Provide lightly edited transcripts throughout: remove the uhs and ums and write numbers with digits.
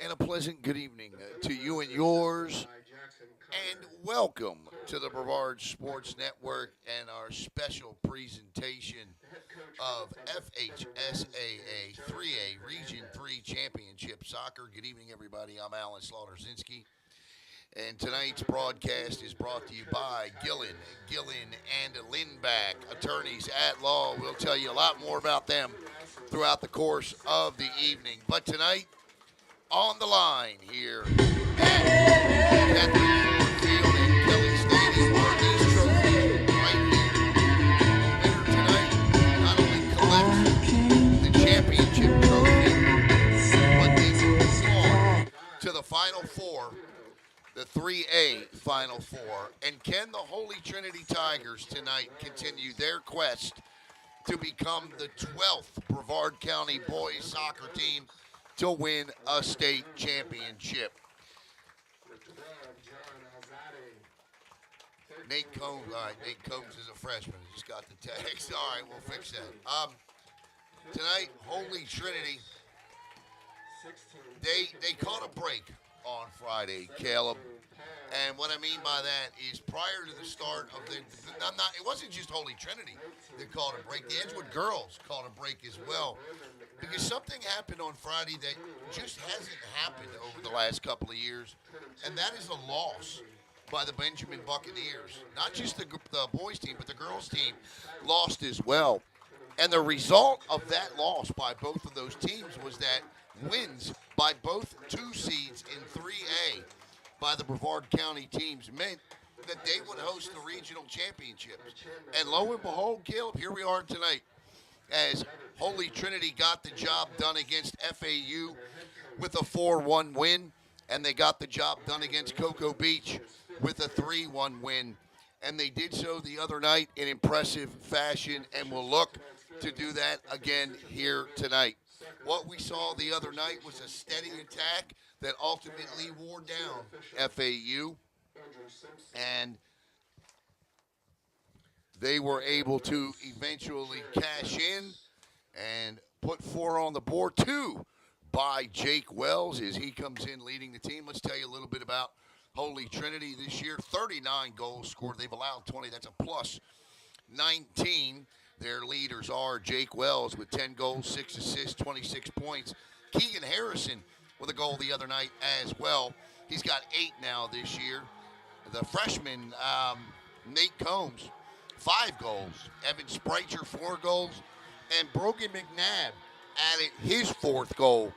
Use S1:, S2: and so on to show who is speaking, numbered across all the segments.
S1: And a pleasant good evening to you and yours. And welcome to the Brevard Sports Network and our special presentation of FHSAA 3A Region 3 Championship Soccer. Good evening, everybody. I'm Alan Slaughter-Zinski. And tonight's broadcast is brought to you by Gillen and Lindback, attorneys at law. We'll tell you a lot more about them throughout the course of the evening. But tonight, on the line here at Catholic Field and Kelly Stadium are these trophies right here. The winner tonight not only collects the championship trophy, but they move on to the Final Four, the 3A Final Four. And can the Holy Trinity Tigers tonight continue their quest to become the 12th Brevard County boys soccer team to win a state championship? Nate Combs, all right, Nate Combs is a freshman. He just got the text. All right, we'll fix that. Tonight, Holy Trinity, they caught a break on Friday, Caleb. And what I mean by that is prior to the start of it wasn't just Holy Trinity that called a break. The Edgewood girls called a break as well. Because something happened on Friday that just hasn't happened over the last couple of years, and that is a loss by the Benjamin Buccaneers. Not just the boys team, but the girls team lost as well. And the result of that loss by both of those teams was that wins by both two seeds in 3A by the Brevard County teams meant that they would host the regional championships. And lo and behold, Caleb, here we are tonight, as Holy Trinity got the job done against FAU with a 4-1 win, and they got the job done against Cocoa Beach with a 3-1 win. And they did so the other night in impressive fashion, and will look to do that again here tonight. What we saw the other night was a steady attack that ultimately wore down FAU, and they were able to eventually cash in and put 4 on the board, 2 by Jake Wells as he comes in leading the team. Let's tell you a little bit about Holy Trinity this year. 39 goals scored. They've allowed 20. That's a plus 19. Their leaders are Jake Wells with 10 goals, 6 assists, 26 points. Keegan Harrison with a goal the other night as well. He's got 8 now this year. The freshman, Nate Combs, 5 goals. Evan Spreitcher, 4 goals. And Brogan McNabb added his 4th goal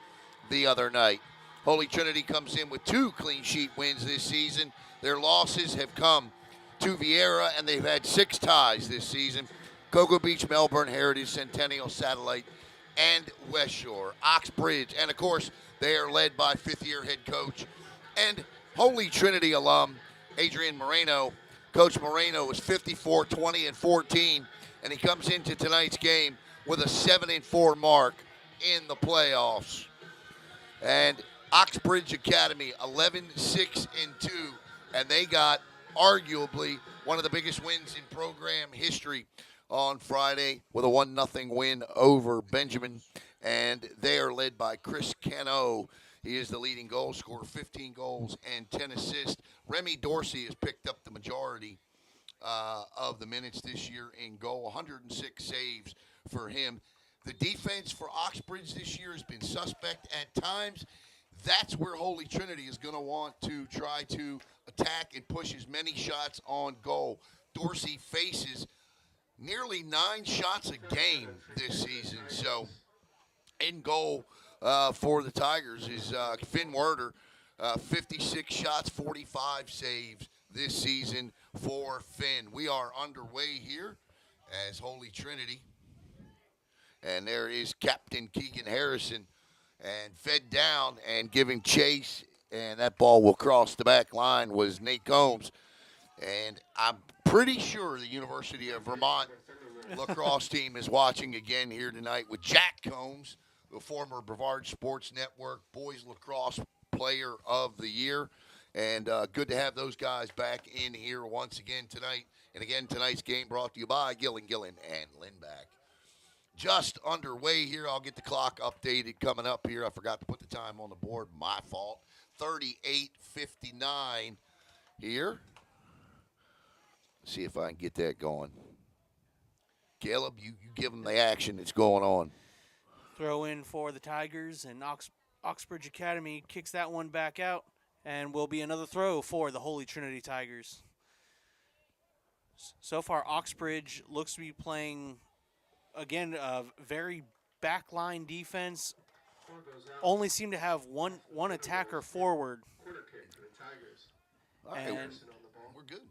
S1: the other night. Holy Trinity comes in with 2 clean sheet wins this season. Their losses have come to Vieira, and they've had 6 ties this season. Cocoa Beach, Melbourne, Heritage, Centennial, Satellite, and West Shore. Oxbridge, and of course, they are led by 5th-year head coach and Holy Trinity alum Adrian Moreno. Coach Moreno is 54, 20, and 14, and he comes into tonight's game with a 7-4 mark in the playoffs. And Oxbridge Academy, 11, 6, and 2, and they got arguably one of the biggest wins in program history on Friday with a 1-0 win over Benjamin, and they are led by Chris Cano. He is the leading goal scorer, 15 goals and 10 assists. Remy Dorsey has picked up the majority of the minutes this year in goal, 106 saves for him. The defense for Oxbridge this year has been suspect at times. That's where Holy Trinity is going to want to try to attack and push as many shots on goal. Dorsey faces nearly 9 shots a game this season. So in goal for the Tigers is Finn Werder, 56 shots, 45 saves this season for Finn. We are underway here as Holy Trinity. And there is Captain Keegan Harrison, and fed down and giving chase, and that ball will cross the back line was Nate Combs. And I'm pretty sure the University of Vermont lacrosse team is watching again here tonight with Jack Combs, the former Brevard Sports Network Boys Lacrosse Player of the Year. And good to have those guys back in here once again tonight. And again, tonight's game brought to you by Gillen and Lindback. just underway here. I'll get the clock updated coming up here. I forgot to put the time on the board. My fault. 38:59 here. See if I can get that going. Caleb, you give them the action that's going on.
S2: Throw in for the Tigers, and Oxbridge Academy kicks that one back out, and will be another throw for the Holy Trinity Tigers. So far, Oxbridge looks to be playing, again, a very backline defense. Only seem to have one attacker forward.
S1: All right,
S2: And
S1: we're good.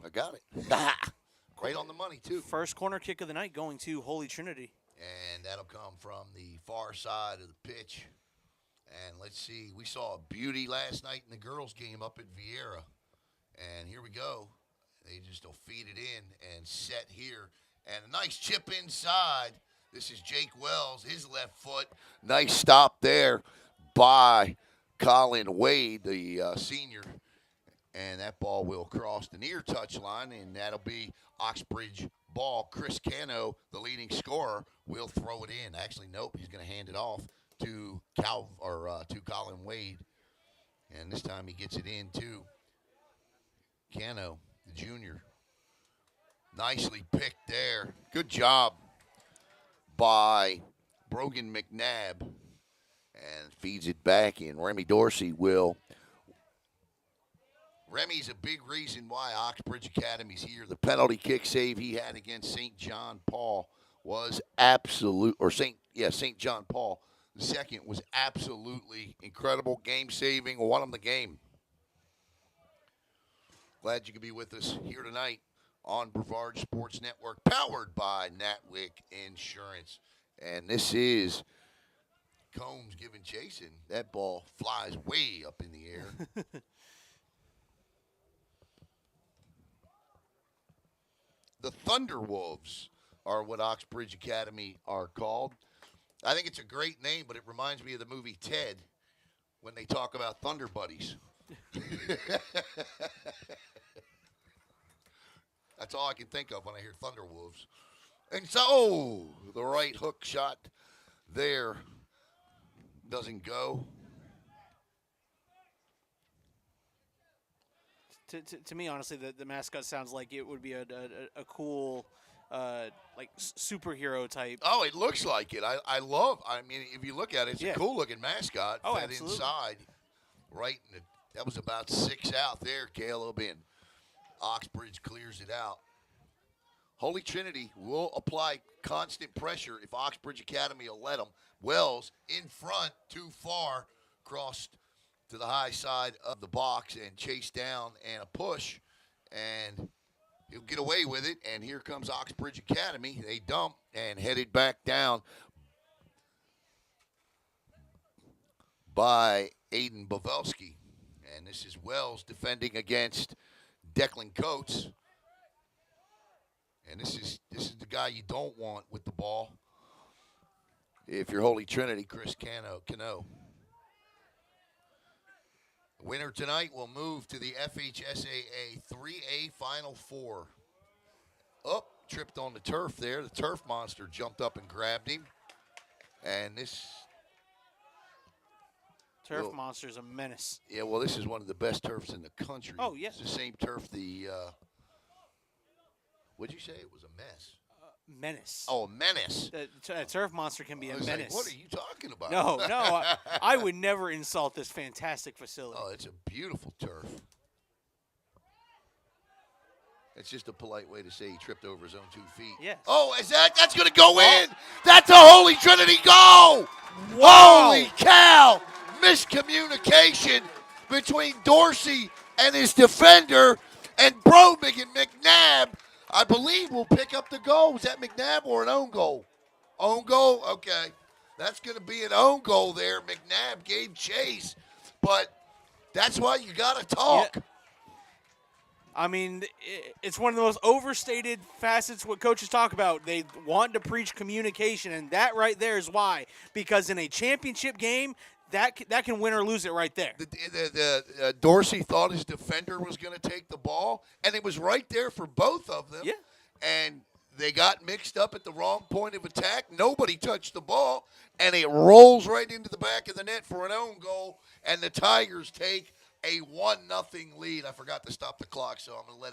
S1: I got it. Right on the money, too.
S2: first corner kick of the night going to Holy Trinity.
S1: And that'll come from the far side of the pitch. And let's see. We saw a beauty last night in the girls' game up at Vieira. And here we go. They just will feed it in and set here. And a nice chip inside. This is Jake Wells, his left foot. Nice stop there by Colin Wade, the senior. And that ball will cross the near touch line, and that'll be Oxbridge ball. Chris Cano, the leading scorer, will throw it in. Actually, nope, he's going to hand it off to Colin Wade. And this time he gets it in to Cano, the junior. Nicely picked there. Good job by Brogan McNabb. And feeds it back in. Remy Dorsey will. Remy's a big reason why Oxbridge Academy's here. The penalty kick save he had against St. John Paul was St. John Paul. The second was absolutely incredible. Game-saving, won him the game. Glad you could be with us here tonight on Brevard Sports Network, powered by Natwick Insurance. And this is Combs giving chase, and that ball flies way up in the air. The Thunderwolves are what Oxbridge Academy are called. I think it's a great name, but it reminds me of the movie Ted when they talk about Thunder Buddies. That's all I can think of when I hear Thunderwolves. And so, the right hook shot there doesn't go.
S2: To me, honestly, the mascot sounds like it would be a cool, like superhero type.
S1: Oh, it looks like it. I mean, if you look at it, it's a cool looking mascot.
S2: Oh,
S1: Fed
S2: absolutely.
S1: inside, right? That was about 6 out there, Caleb, and Oxbridge clears it out. Holy Trinity will apply constant pressure if Oxbridge Academy will let them. Wells in front, too far, crossed to the high side of the box and chase down and a push, and he'll get away with it. And here comes Oxbridge Academy. They dump and headed back down by Aiden Bavelski. And this is Wells defending against Declan Coates. And this is the guy you don't want with the ball if you're Holy Trinity, Chris Cano. Winner tonight will move to the FHSAA 3A Final Four. Tripped on the turf there. The turf monster jumped up and grabbed him. And this
S2: Turf monster's a menace.
S1: Yeah, well, this is one of the best turfs in the country.
S2: Oh, yes.
S1: It's the same turf what'd you say? It was a mess.
S2: Menace.
S1: Oh, a menace.
S2: A turf monster can be a menace.
S1: Like, what are you talking about?
S2: No, I would never insult this fantastic facility.
S1: Oh, it's a beautiful turf. It's just a polite way to say he tripped over his own 2 feet.
S2: Yes.
S1: Oh, that's going to go in. That's a Holy Trinity goal.
S2: Wow.
S1: Holy cow. Miscommunication between Dorsey and his defender, and Brobig and McNabb, I believe, will pick up the goal. Was that McNabb or an own goal? Own goal? Okay. That's going to be an own goal there. McNabb gave chase, but that's why you got to talk.
S2: Yeah. I mean, it's one of the most overstated facets what coaches talk about. They want to preach communication, and that right there is why. Because in a championship game, that can win or lose it right there.
S1: Dorsey thought his defender was going to take the ball, and it was right there for both of them.
S2: Yeah.
S1: And they got mixed up at the wrong point of attack. Nobody touched the ball, and it rolls right into the back of the net for an own goal, and the Tigers take a 1-0 lead. I forgot to stop the clock, so I'm going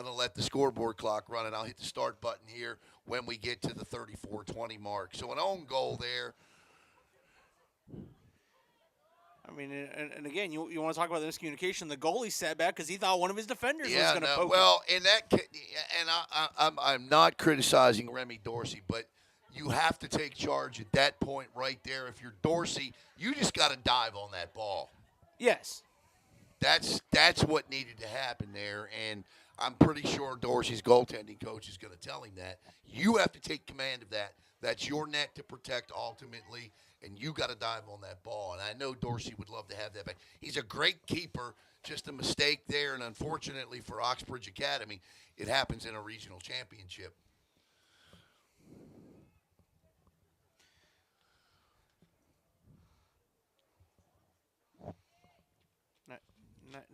S1: to let the scoreboard clock run, and I'll hit the start button here when we get to the 34-20 mark. So an own goal there.
S2: I mean, and again, you want to talk about the miscommunication. The goalie sat back because he thought one of his defenders was going to poke him.
S1: Well, in that, and I'm not criticizing Remy Dorsey, but you have to take charge at that point right there. If you're Dorsey, you just got to dive on that ball.
S2: Yes.
S1: That's what needed to happen there, and I'm pretty sure Dorsey's goaltending coach is going to tell him that. You have to take command of that. That's your net to protect ultimately, and you got to dive on that ball. And I know Dorsey would love to have that back. He's a great keeper, just a mistake there, and unfortunately for Oxbridge Academy, it happens in a regional championship.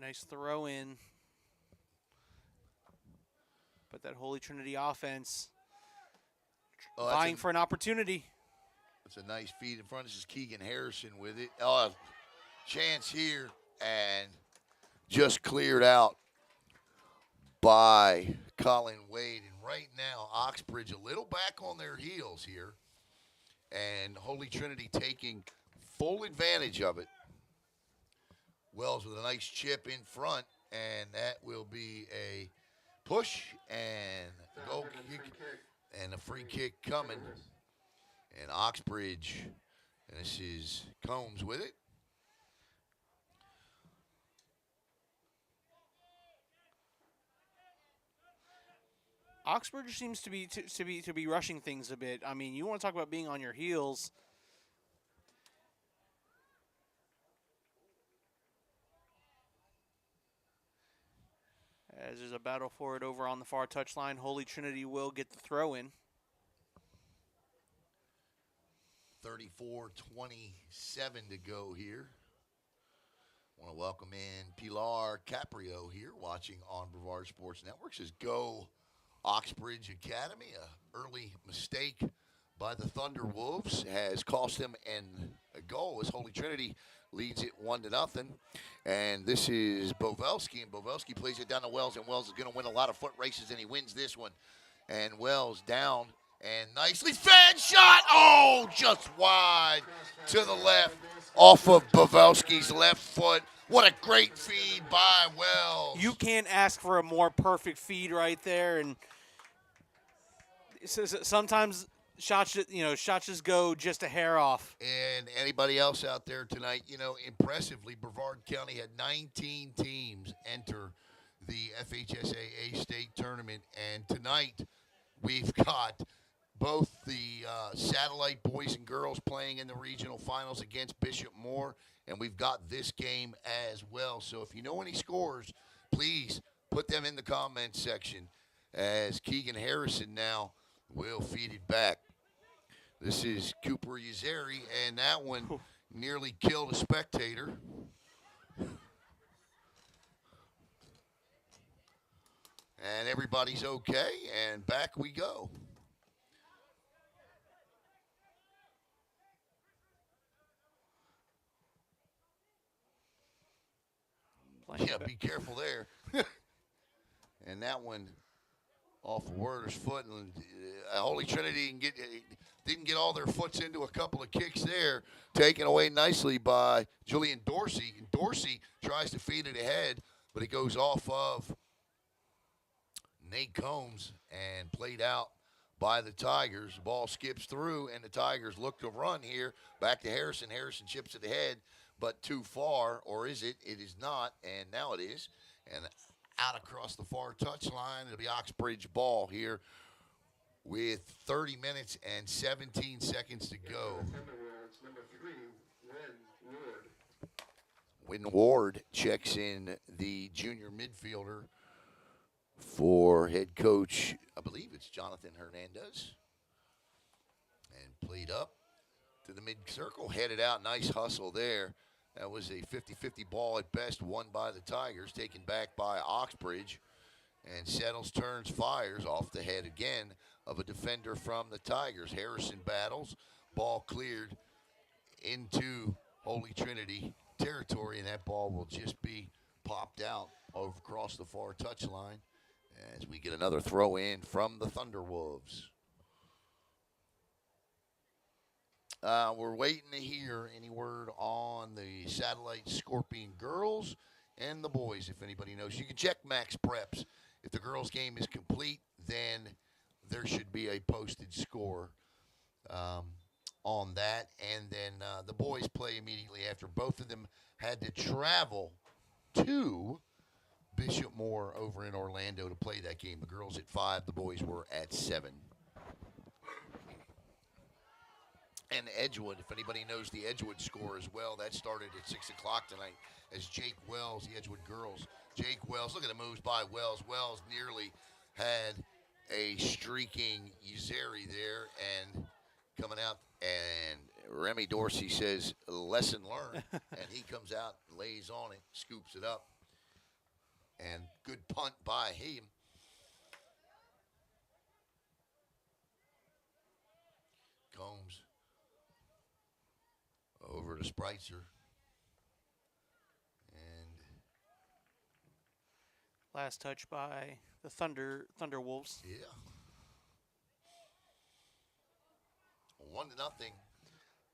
S2: Nice throw in. But that Holy Trinity offense vying for an opportunity.
S1: It's a nice feed in front. This is Keegan Harrison with it. Chance here, and just cleared out by Colin Wade. And right now, Oxbridge a little back on their heels here, and Holy Trinity taking full advantage of it. Wells with a nice chip in front, and that will be a push and a goal kick and a free kick coming. And Oxbridge, and this is Combs with it.
S2: Oxbridge seems to be rushing things a bit. I mean, you want to talk about being on your heels. As there's a battle for it over on the far touchline, Holy Trinity will get the throw in.
S1: 34-27 to go here. I want to welcome in Pilar Caprio here, watching on Brevard Sports Network. Says go Oxbridge Academy. A early mistake by the Thunder Wolves has cost them a goal as Holy Trinity leads it 1-0. And this is Bovelski, and Bovelski plays it down to Wells, and Wells is going to win a lot of foot races, and he wins this one. And Wells down, and nicely fed shot. Oh, just wide to the left off of Bovelski's left foot. What a great feed by Wells.
S2: You can't ask for a more perfect feed right there, and sometimes shots just go just a hair off.
S1: And anybody else out there tonight, impressively, Brevard County had 19 teams enter the FHSAA state tournament. And tonight we've got both the satellite boys and girls playing in the regional finals against Bishop Moore, and we've got this game as well. So if you know any scores, please put them in the comments section as Keegan Harrison now will feed it back. This is Cooper Yazeri, and that one nearly killed a spectator. And everybody's okay, and back we go. Yeah, be careful there. And that one off of Werder's foot, and Holy Trinity didn't get all their foots into a couple of kicks there, taken away nicely by Julian Dorsey. And Dorsey tries to feed it ahead, but it goes off of Nate Combs and played out by the Tigers. The ball skips through, and the Tigers look to run here. Back to Harrison. Harrison chips it ahead, but too far, or is it? It is not, and now it is. And out across the far touchline, it'll be Oxbridge ball here with 30 minutes and 17 seconds to go. Wynn Ward checks in the junior midfielder for head coach, I believe it's Jonathan Hernandez. And played up to the mid-circle, headed out. Nice hustle there. That was a 50-50 ball at best, won by the Tigers, taken back by Oxbridge. and settles, turns, fires off the head again of a defender from the Tigers. Harrison battles, ball cleared into Holy Trinity territory, and that ball will just be popped out over across the far touchline as we get another throw in from the Thunderwolves. We're waiting to hear any word on the Satellite Scorpion girls and the boys, if anybody knows. You can check Max Preps. If the girls' game is complete, then there should be a posted score on that. And then the boys play immediately after. Both of them had to travel to Bishop Moore over in Orlando to play that game. The girls at 5, the boys were at 7. And Edgewood, if anybody knows the Edgewood score as well, that started at 6 o'clock tonight as Jake Wells, the Edgewood girls. Jake Wells, look at the moves by Wells. Wells nearly had a streaking Uzeri there and coming out. And Remy Dorsey says, lesson learned. And he comes out, lays on it, scoops it up. And good punt by him. Combs over to Spreitzer. And
S2: last touch by the Thunderwolves.
S1: yeah. 1-0.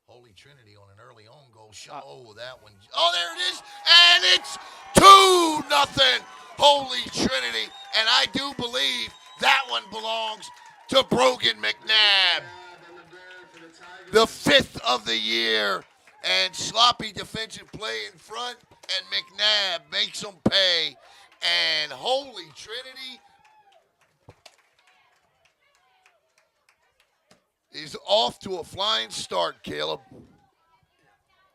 S1: Holy Trinity on an early on goal shot. That one. Oh, there it is. And it's 2-0. Holy Trinity. And I do believe that one belongs to Brogan McNabb. The 5th of the year. And sloppy defensive play in front. And McNabb makes them pay. And Holy Trinity is off to a flying start, Caleb.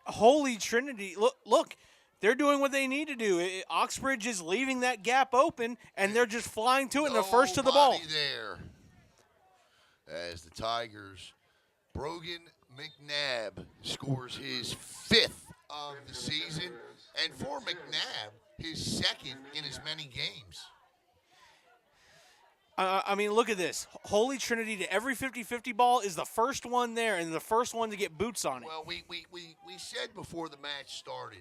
S2: Holy Trinity, look, they're doing what they need to do. Oxbridge is leaving that gap open, and they're just flying to it, and they're first to the ball.
S1: Nobody there. As the Tigers, Brogan McNabb scores his 5th of the season, and for McNabb, his 2nd in as many games.
S2: I mean, look at this. Holy Trinity to every 50-50 ball is the first one there and the first one to get boots on it.
S1: Well, we said before the match started,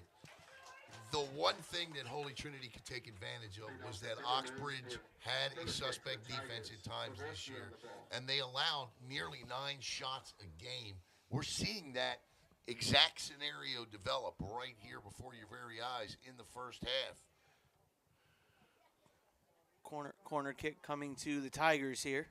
S1: the one thing that Holy Trinity could take advantage of was that Oxbridge had a suspect defense at times this year, and they allowed nearly 9 shots a game. We're seeing that exact scenario develop right here before your very eyes in the first half.
S2: Corner kick coming to the Tigers here.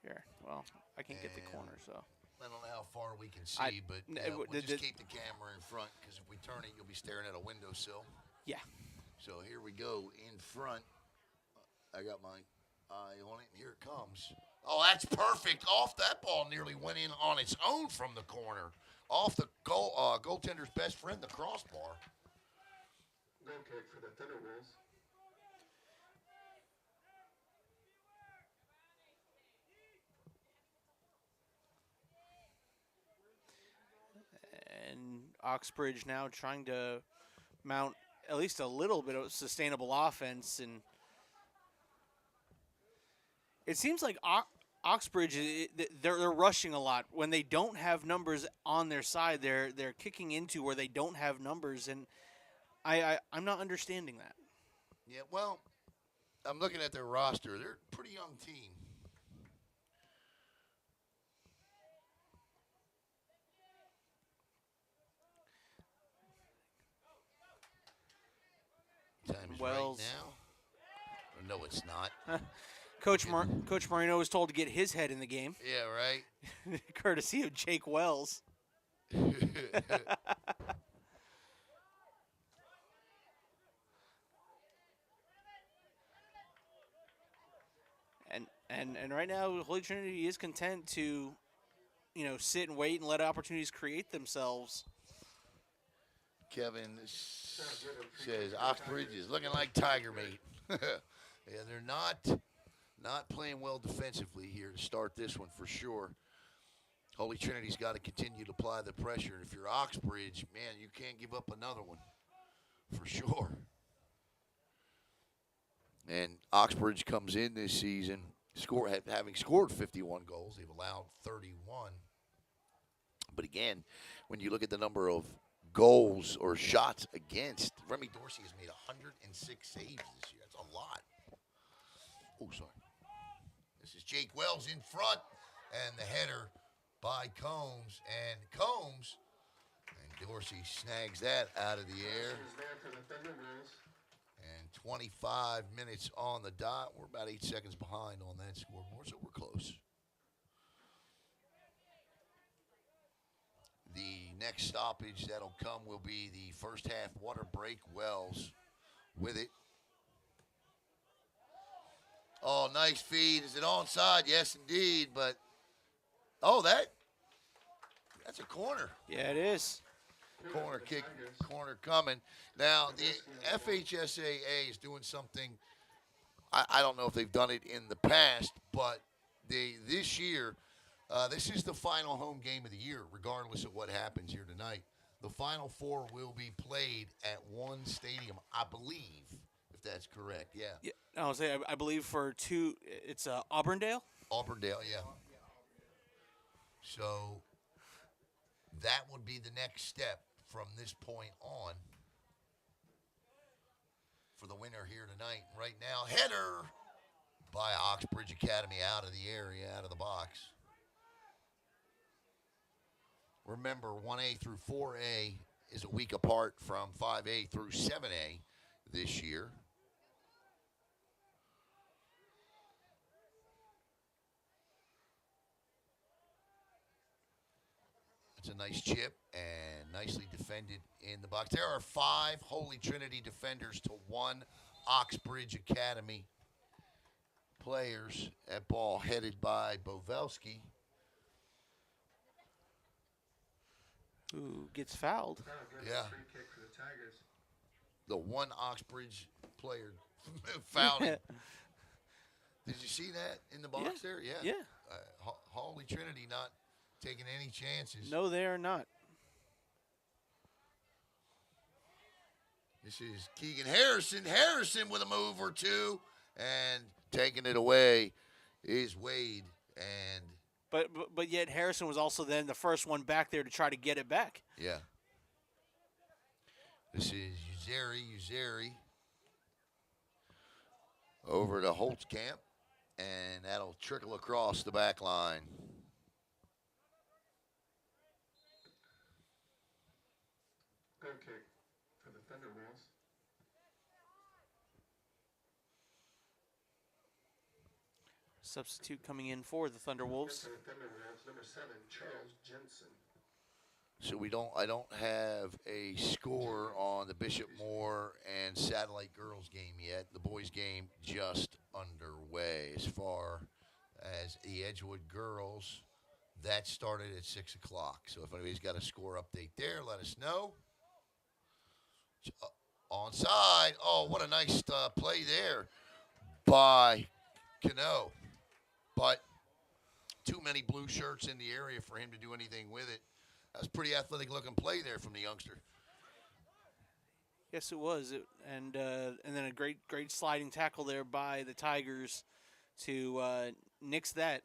S2: Here, well, I can't get the corner, so.
S1: I don't know how far we can see, but we'll just keep the camera in front because if we turn it, you'll be staring at a windowsill.
S2: Yeah.
S1: So here we go in front. I got my eye on it, and here it comes. Oh, that's perfect. Off that ball nearly went in on its own from the corner. Off the goaltender's best friend, the crossbar.
S3: Goal kick for the Thunderwolves.
S2: And Oxbridge now trying to mount at least a little bit of sustainable offense, and it seems like Oxbridge they're rushing a lot when they don't have numbers on their side. They're kicking into where they don't have numbers, and I'm not understanding that.
S1: Yeah, well, I'm looking at their roster. They're a pretty young team. Time is
S2: Wells.
S1: right now. No, it's not.
S2: Coach Marino was told to get his head in the game,
S1: Yeah, right.
S2: courtesy of Jake Wells. And right now, Holy Trinity is content to, sit and wait and let opportunities create themselves.
S1: Kevin says Oxbridge is looking like Tiger meat. Yeah, they're not playing well defensively here to start this one for sure. Holy Trinity's got to continue to apply the pressure. And if you're Oxbridge, man, you can't give up another one for sure. And Oxbridge comes in this season having scored 51 goals. They've allowed 31. But again, when you look at the number of goals or shots against, Remy Dorsey has made 106 saves this year. That's a lot. Oh, sorry. This is Jake Wells in front, and the header by Combs. And Dorsey snags that out of the air. And 25 minutes on the dot. We're about 8 seconds behind on that scoreboard, so we're close. The next stoppage that'll come will be the first half water break. Wells with it. Oh, nice feed. Is it onside? Yes, indeed. But, that's a corner.
S2: Yeah, it is.
S1: Corner kick, corner coming. Now, the FHSAA is doing something. I don't know if they've done it in the past, but this year, this is the final home game of the year, regardless of what happens here tonight. The Final Four will be played at one stadium, I believe, if that's correct. Yeah.
S2: I was saying, I believe for two, it's Auburndale.
S1: Auburndale, yeah. So that would be the next step from this point on for the winner here tonight. Right now, header by Oxbridge Academy out of the area, out of the box. Remember, 1A through 4A is a week apart from 5A through 7A this year. It's a nice chip and nicely defended in the box. There are 5 Holy Trinity defenders to 1 Oxbridge Academy players. That ball headed by Bovelski.
S2: Who gets fouled.
S1: Yeah.
S3: Free kick for the Tigers.
S1: The 1 Oxbridge player fouled him. Did you see that in the box there? Yeah.
S2: Yeah.
S1: Holy Trinity not taking any chances.
S2: No, they are not.
S1: This is Keegan Harrison. Harrison with a move or two. And taking it away is Wade. And
S2: But yet Harrison was also then the first one back there to try to get it back.
S1: yeah. This is Uzeri. Over to Holtzkamp. And that'll trickle across the back line.
S3: Goal kick for the Thunderwolves.
S2: Substitute coming in for the Thunderwolves.
S3: For the Thunderwolves, number 7, Charles Jensen.
S1: So I don't have a score on the Bishop Moore and Satellite Girls game yet. The boys game just underway. As far as the Edgewood girls, that started at 6 o'clock. So if anybody's got a score update there, let us know. Onside. Oh, what a nice play there by Cano. But too many blue shirts in the area for him to do anything with it. That was a pretty athletic-looking play there from the youngster.
S2: Yes, it was, and then a great sliding tackle there by the Tigers to nix that.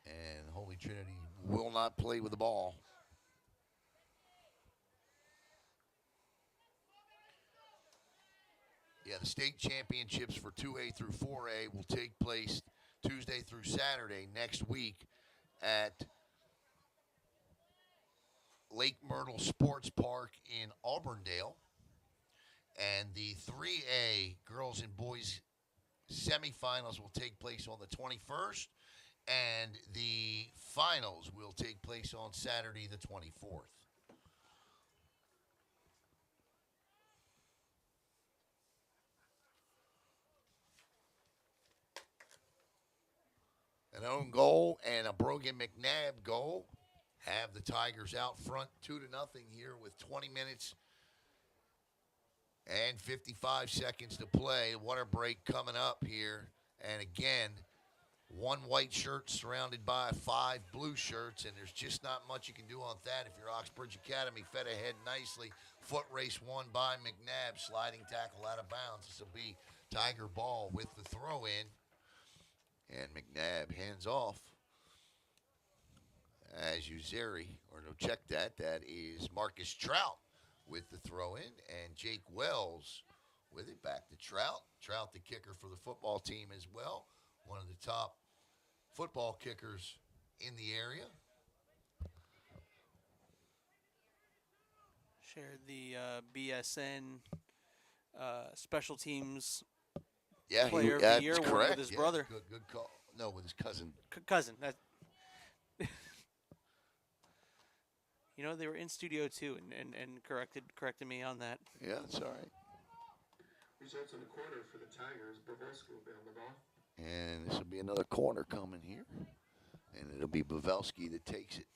S1: And Holy Trinity will not play with the ball. Yeah, the state championships for 2A through 4A will take place Tuesday through Saturday next week at Lake Myrtle Sports Park in Auburndale. And the 3A girls and boys semifinals will take place on the 21st. And the finals will take place on Saturday the 24th. An own goal and a Brogan McNabb goal have the Tigers out front 2-0 here with 20 minutes and 55 seconds to play. Water break coming up here. And again, 1 white shirt surrounded by 5 blue shirts, and there's just not much you can do on that if you're Oxbridge Academy. Fed ahead nicely. Foot race won by McNabb. Sliding tackle out of bounds. This will be Tiger ball with the throw in. And McNabb hands off. As Uzeri, or no, check that. That is Marcus Trout with the throw in. And Jake Wells with it back to Trout. Trout, the kicker for the football team as well. One of the top football kickers in the area.
S2: Shared the BSN special teams
S1: Yeah,
S2: player of the
S1: that's
S2: year one
S1: correct.
S2: with his
S1: Yeah,
S2: brother.
S1: Good call. No, with his cousin.
S2: Cousin. That, they were in studio too and corrected me on that.
S1: Yeah, that's all right.
S3: Results in the corner for the Tigers. Bobrovsky will be on the ball.
S1: And this will be another corner coming here. And it'll be Pavelski that takes it.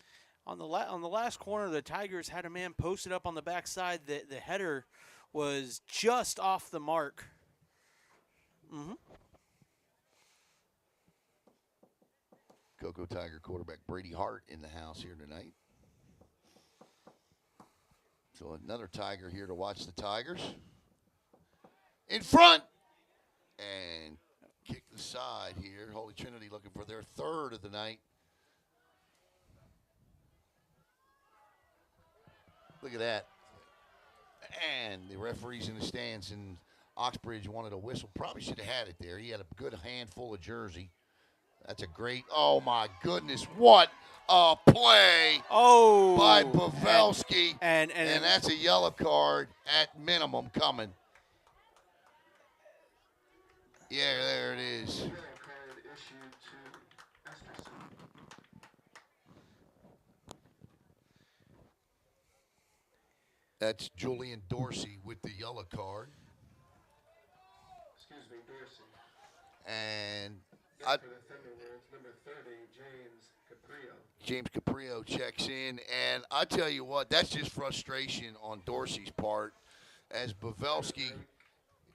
S2: On the last corner, the Tigers had a man posted up on the backside. The header was just off the mark. Mm-hmm.
S1: Cocoa Tiger quarterback Brady Hart in the house here tonight. So another Tiger here to watch the Tigers. In front. And kick the side here. Holy Trinity looking for their third of the night. Look at that. And the referees in the stands in Oxbridge wanted a whistle. Probably should have had it there. He had a good handful of jersey. That's a great, oh my goodness, what a play by Pavelski.
S2: And
S1: that's a yellow card at minimum coming. Yeah, there it is.
S3: Yellow card issued to Esterson.
S1: That's Julian Dorsey with the yellow card.
S3: Excuse me, Dorsey.
S1: And
S3: For the Thunderwolves, number 30,
S1: James Caprio checks in. And I tell you what, that's just frustration on Dorsey's part. As Pavelski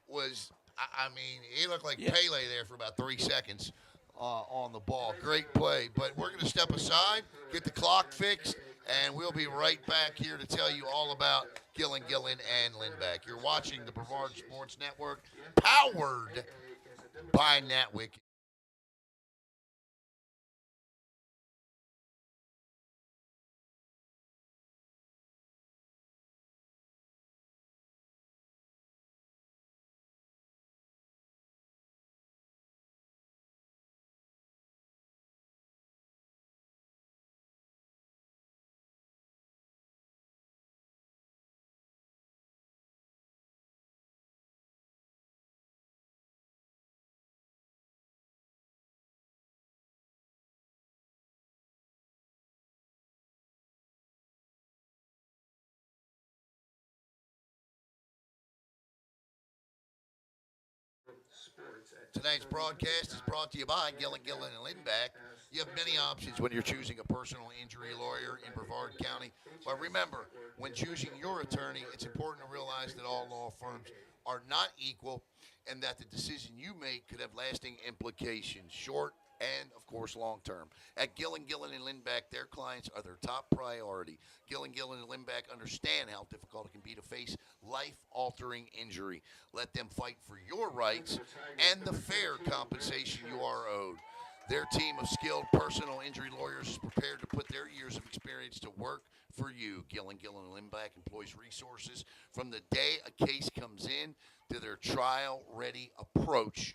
S1: was, I mean, he looked like Pele there for about 3 seconds on the ball. Great play. But we're going to step aside, get the clock fixed, and we'll be right back here to tell you all about Gillen and Lindback. You're watching the Brevard Sports Network, powered by Natwick. Tonight's broadcast is brought to you by Gillen and Lindback. You have many options when you're choosing a personal injury lawyer in Brevard County. But remember, when choosing your attorney, it's important to realize that all law firms are not equal and that the decision you make could have lasting implications, short and, of course, long-term. At Gillen and Lindback, their clients are their top priority. Gillen and Lindback understand how difficult it can be to face life-altering injury. Let them fight for your rights and the fair compensation you are owed. Their team of skilled personal injury lawyers is prepared to put their years of experience to work for you. Gillen and Lindback employs resources from the day a case comes in to their trial-ready approach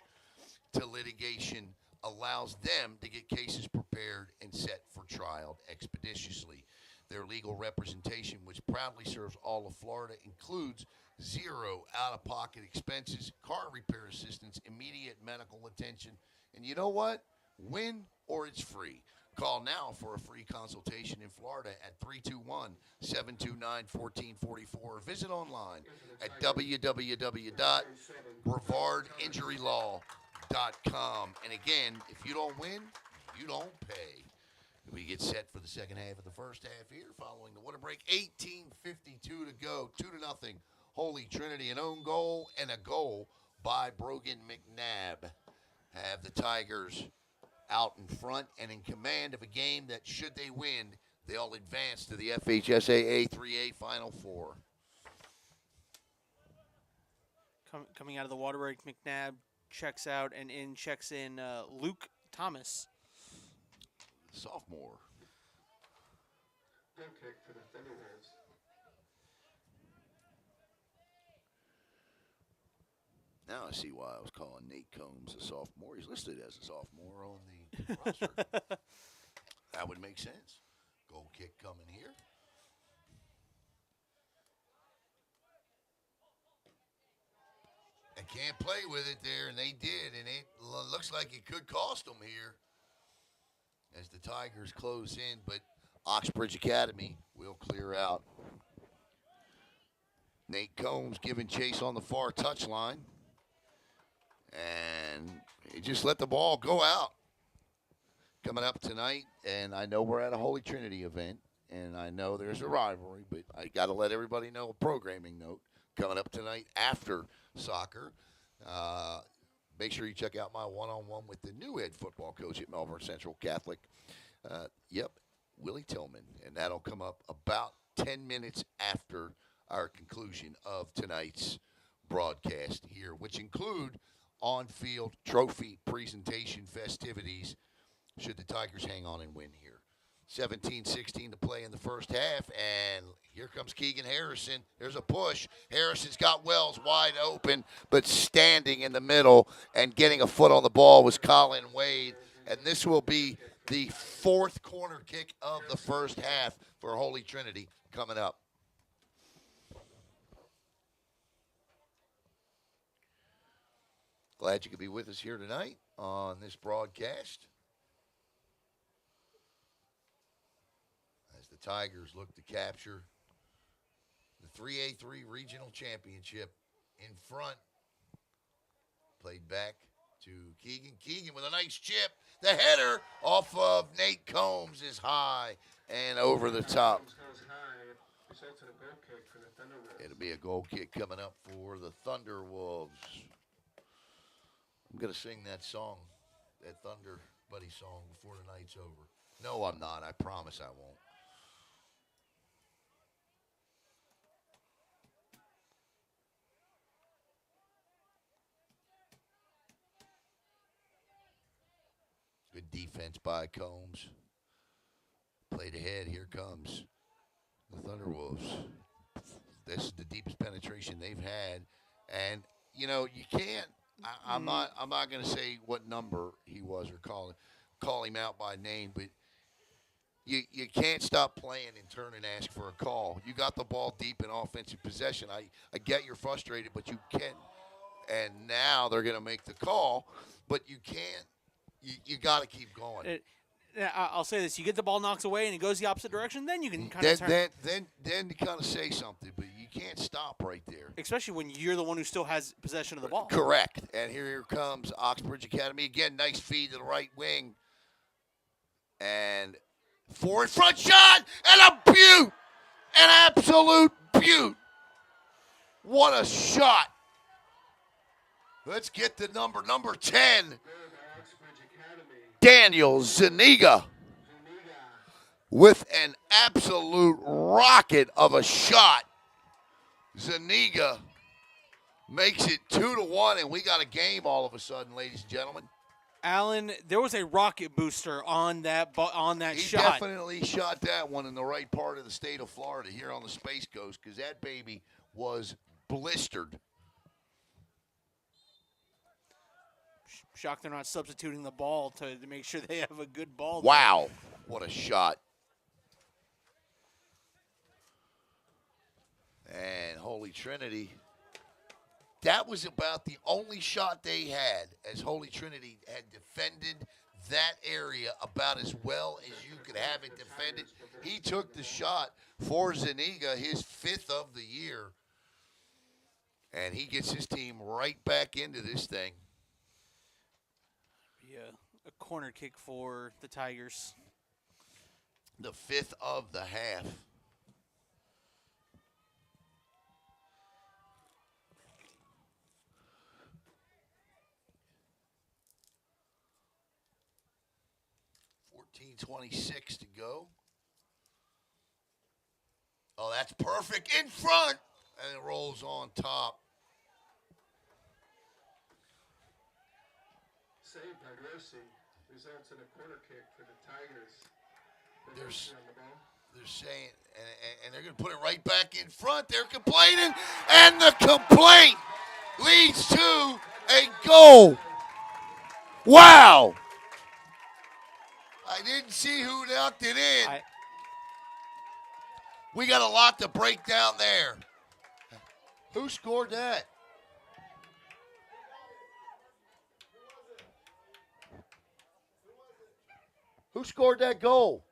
S1: to litigation allows them to get cases prepared and set for trial expeditiously. Their legal representation, which proudly serves all of Florida, includes 0 out-of-pocket expenses, car repair assistance, immediate medical attention, and you know what? Win or it's free. Call now for a free consultation in Florida at 321-729-1444. Visit online at www.brevardinjurylaw.com. And again, if you don't win, you don't pay. We get set for the second half of the first half here following the water break. 18:52 to go, 2-0. Holy Trinity, an own goal and a goal by Brogan McNabb have the Tigers out in front and in command of a game that, should they win, they'll advance to the FHSAA 3A Final Four.
S2: Coming out of the water break, McNabb checks out and checks in Luke Thomas.
S1: Sophomore.
S3: Goal kick for the Thunderwolves.
S1: Now I see why I was calling Nate Combs a sophomore. He's listed as a sophomore on the roster. That would make sense. Goal kick coming here. They can't play with it there, and they did, and it looks like it could cost them here as the Tigers close in, but Oxbridge Academy will clear out. Nate Combs giving chase on the far touchline, and he just let the ball go out. Coming up tonight, and I know we're at a Holy Trinity event, and I know there's a rivalry, but I got to let everybody know a programming note. Coming up tonight after soccer, make sure you check out my one-on-one with the new head football coach at Melbourne Central Catholic. Willie Tillman, and that'll come up about 10 minutes after our conclusion of tonight's broadcast here, which include on-field trophy presentation festivities should the Tigers hang on and win here. 17-16 to play in the first half, and here comes Keegan Harrison. There's a push. Harrison's got Wells wide open, but standing in the middle and getting a foot on the ball was Colin Wade, and this will be the fourth corner kick of the first half for Holy Trinity coming up. Glad you could be with us here tonight on this broadcast. As the Tigers look to capture the 3A3 Regional Championship in front. Played back to Keegan. Keegan with a nice chip. The header off of Nate Combs is high and over the top.
S3: Goes high. Results in a goal kick for the Thunderwolves.
S1: It'll be a goal kick coming up for the Thunderwolves. I'm going to sing that song, that Thunder Buddy song, before the night's over. No, I'm not. I promise I won't. Good defense by Combs. Played ahead. Here comes the Thunderwolves. This is the deepest penetration they've had. And, you know, you can't. I'm not going to say what number he was or call him out by name, but you can't stop playing and turn and ask for a call. You got the ball deep in offensive possession. I get you're frustrated, but you can't. And now they're going to make the call, but you can't. You got to keep going.
S2: I'll say this: you get the ball knocked away and it goes the opposite direction, then you can kind of turn.
S1: Then you kind of say something, but you can't stop right there.
S2: Especially when you're the one who still has possession of the ball.
S1: Correct. And here comes Oxbridge Academy again. Nice feed to the right wing, and forward front shot and a beaut, an absolute beaut. What a shot! Let's get the number 10. Daniel Zuniga with an absolute rocket of a shot. Zuniga makes it 2-1, and we got a game all of a sudden, ladies and gentlemen.
S2: Alan, there was a rocket booster on that
S1: He
S2: shot.
S1: Definitely shot that one in the right part of the state of Florida here on the Space Coast, because that baby was blistered.
S2: Shocked they're not substituting the ball to make sure they have a good ball.
S1: Wow, what a shot. And Holy Trinity, that was about the only shot they had, as Holy Trinity had defended that area about as well as you could have it defended. He took the shot for Zuniga, his 5th of the year, and he gets his team right back into this thing.
S2: A corner kick for the Tigers.
S1: The 5th of the half. .26 to go. Oh, that's perfect in front, and it rolls on top.
S3: save by Dorsey results in a corner kick for the Tigers.
S1: There's-
S3: On the ball.
S1: They're saying, and they're going to put it right back in front. They're complaining, and the complaint leads to a goal. Wow. I didn't see who knocked it in. We got a lot to break down there. Who scored that? Who scored that goal?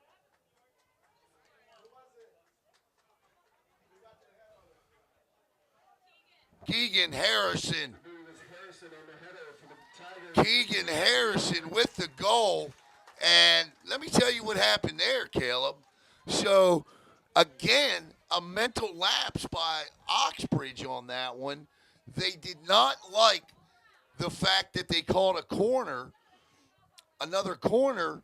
S1: Keegan Harrison. Keegan Harrison with the goal. And let me tell you what happened there, Caleb. So, again, a mental lapse by Oxbridge on that one. They did not like the fact that they called a corner, another corner,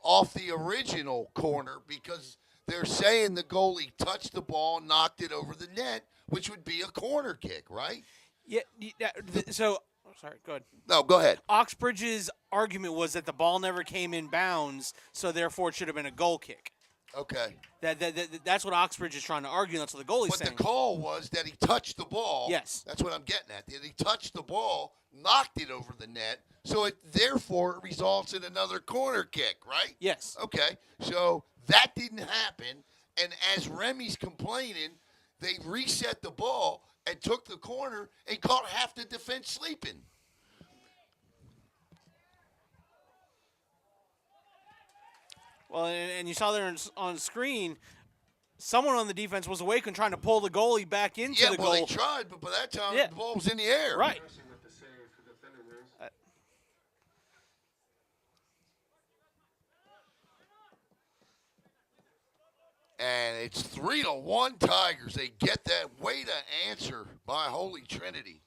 S1: off the original corner because they're saying the goalie touched the ball, knocked it over the net, which would be a corner kick, right?
S2: Yeah. So, sorry, go ahead.
S1: No, go ahead.
S2: Oxbridge's argument was that the ball never came in bounds, so therefore it should have been a goal kick.
S1: Okay.
S2: That's what Oxbridge is trying to argue. That's what the goalie's saying.
S1: But the call was that he touched the ball.
S2: Yes.
S1: That's what I'm getting at. That he touched the ball, knocked it over the net, so it therefore results in another corner kick, right?
S2: Yes.
S1: Okay. So that didn't happen, and as Remy's complaining, they reset the ball and took the corner and caught half the defense sleeping.
S2: Well, and you saw there on screen, someone on the defense was awake and trying to pull the goalie back into the goal.
S1: They tried, but by that time, the ball was in the air.
S2: Right.
S1: And it's 3-1 Tigers. They get that way to answer by Holy Trinity.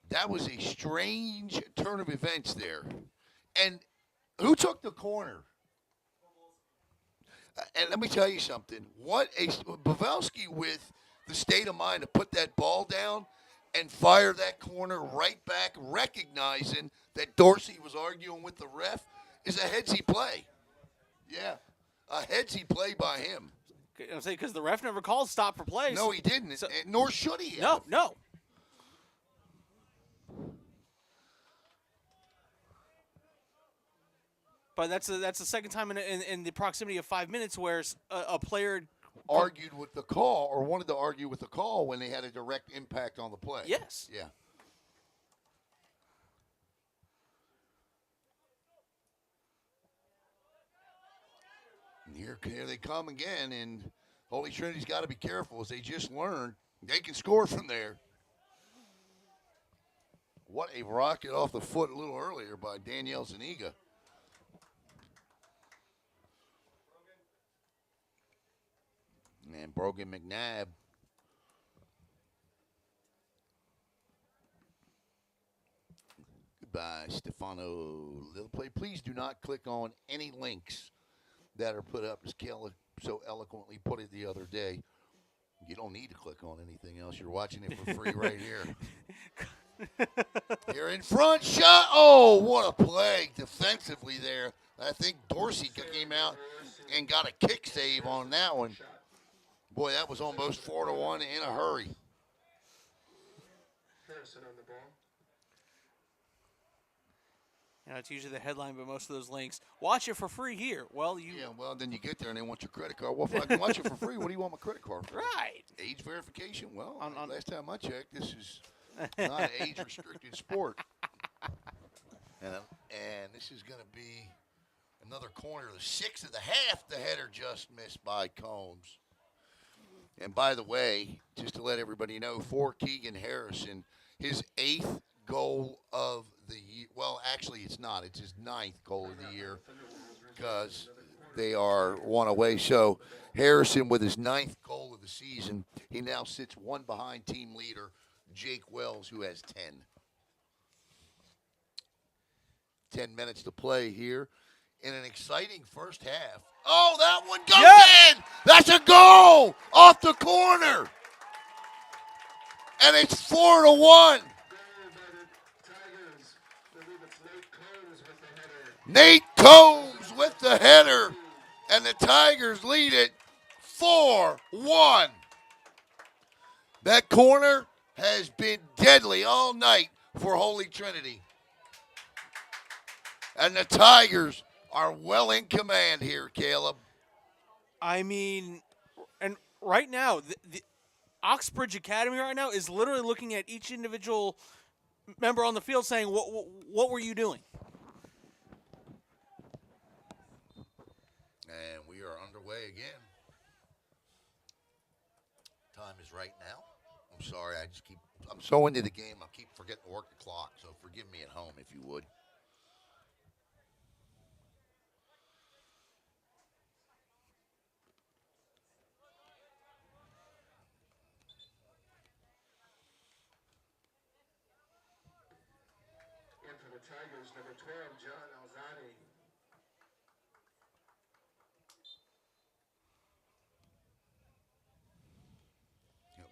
S1: That was a strange turn of events there. And who took the corner? And let me tell you something. Pavelski with the state of mind to put that ball down and fire that corner right back, recognizing that Dorsey was arguing with the ref, is a headsy play. Yeah, a headsy play by him.
S2: I'm saying because the ref never called stop for plays.
S1: No, he didn't, nor should he have.
S2: No. But that's the second time in the proximity of 5 minutes where a player
S1: argued with the call or wanted to argue with the call when they had a direct impact on the play.
S2: Yes.
S1: Yeah. And here they come again, and Holy Trinity's got to be careful, as they just learned they can score from there. What a rocket off the foot a little earlier by Danielle Zuniga. And Brogan McNabb. Goodbye, Stefano Lillplay. Please do not click on any links that are put up, as Kayla so eloquently put it the other day. You don't need to click on anything else. You're watching it for free right here. Here in front, shot. Oh, what a play defensively there. I think Dorsey came out and got a kick save on that one. Boy, that was almost 4-1 in a hurry.
S3: Harrison on the ball.
S2: It's usually the headline, but most of those links. Watch it for free here. Well,
S1: then you get there and they want your credit card. Well, if I can watch it for free, what do you want my credit card for?
S2: Right.
S1: Age verification? Well, last time I checked, this is not an age-restricted sport. And this is going to be another corner. The 6th of the half, the header just missed by Combs. And by the way, just to let everybody know, for Keegan Harrison, his 8th goal of the year. Well, actually, it's not. It's his 9th goal of the year because they are one away. So Harrison with his 9th goal of the season, he now sits one behind team leader Jake Wells, who has 10. 10 minutes to play here in an exciting first half. Oh, that one goes in. That's a goal off the corner. And it's 4-1. Nate Combs with the header, and the Tigers lead it 4-1. That corner has been deadly all night for Holy Trinity. And the Tigers are well in command here, Caleb.
S2: I mean, and right now, the Oxbridge Academy right now is literally looking at each individual member on the field saying, what were you doing?
S1: And we are underway again. Time is right now. I'm sorry, I'm so into the game, I keep forgetting to work the clock, so forgive me at home if you would.
S3: And for the Tigers, number 12, John Alzani.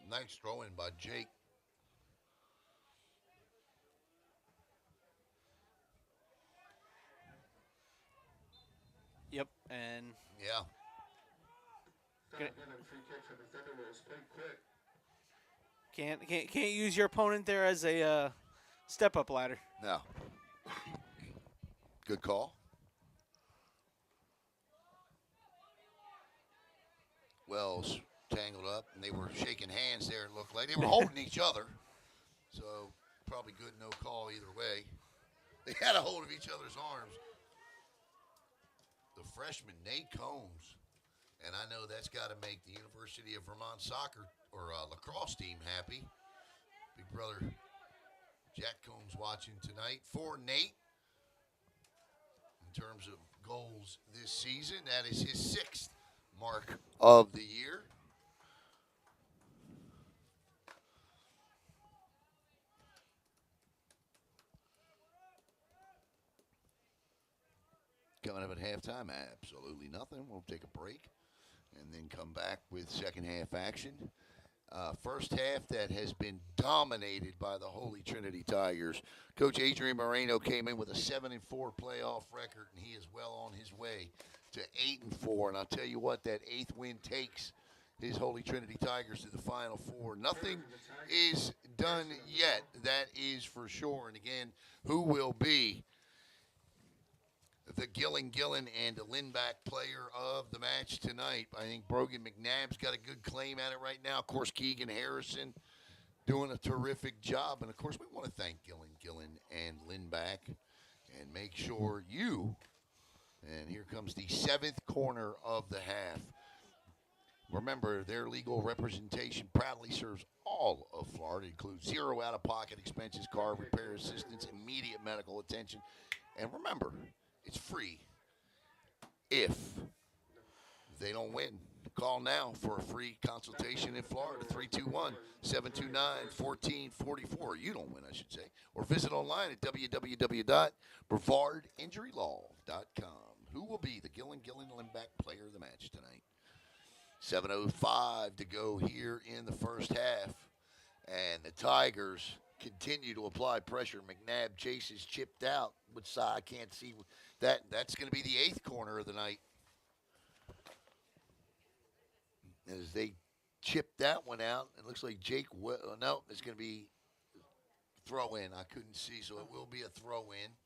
S1: Nice throw in by Jake.
S2: Yep, and
S1: Yeah.
S3: Foul given, free kick for the Thunderwolves. Played quick.
S2: can't use your opponent there as a step up ladder.
S1: No. Good call. Wells tangled up, and they were shaking hands there, it looked like. They were holding each other. So probably good no call either way. They had a hold of each other's arms. The freshman, Nate Combs. And I know that's got to make the University of Vermont soccer or lacrosse team happy. Big brother Jack Combs watching tonight. For Nate, in terms of goals this season, that is his 6th mark of the year. Coming up at halftime, absolutely nothing. We'll take a break and then come back with second half action. First half that has been dominated by the Holy Trinity Tigers. Coach Adrian Moreno came in with a 7-4 playoff record, and he is well on his way to 8-4. And I'll tell you what, that 8th win takes his Holy Trinity Tigers to the Final Four. Nothing is done yet, that is for sure. And again, who will be the Gillen and Lindback player of the match tonight? I think Brogan McNabb's got a good claim at it right now. Of course, Keegan Harrison doing a terrific job. And, of course, we want to thank Gillen and Lindback and make sure you, and here comes the 7th corner of the half. Remember, their legal representation proudly serves all of Florida. It includes 0 out-of-pocket expenses, car repair assistance, immediate medical attention. And remember, it's free if they don't win. Call now for a free consultation in Florida, 321-729-1444. You don't win, I should say. Or visit online at www.brevardinjurylaw.com. Who will be the Gillen Lindback player of the match tonight? 7:05 to go here in the first half. And the Tigers continue to apply pressure. McNabb chases, chipped out. Fhsaa, I can't see that. That's going to be the 8th corner of the night. As they chip that one out, it looks like no, it's going to be throw in. I couldn't see, so it will be a throw in.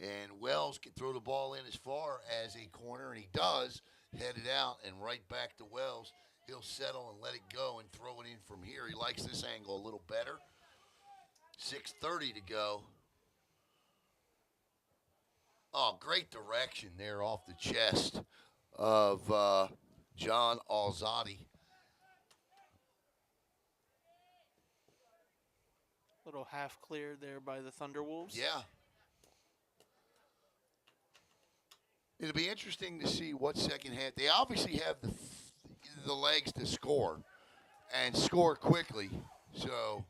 S1: And Wells can throw the ball in as far as a corner, and he does head it out and right back to Wells. He'll settle and let it go and throw it in from here. He likes this angle a little better. 6:30 to go. Oh, great direction there off the chest of John Alzadi.
S2: Little half cleared there by the Thunderwolves.
S1: Yeah. It'll be interesting to see what second half. They obviously have the legs to score and score quickly. So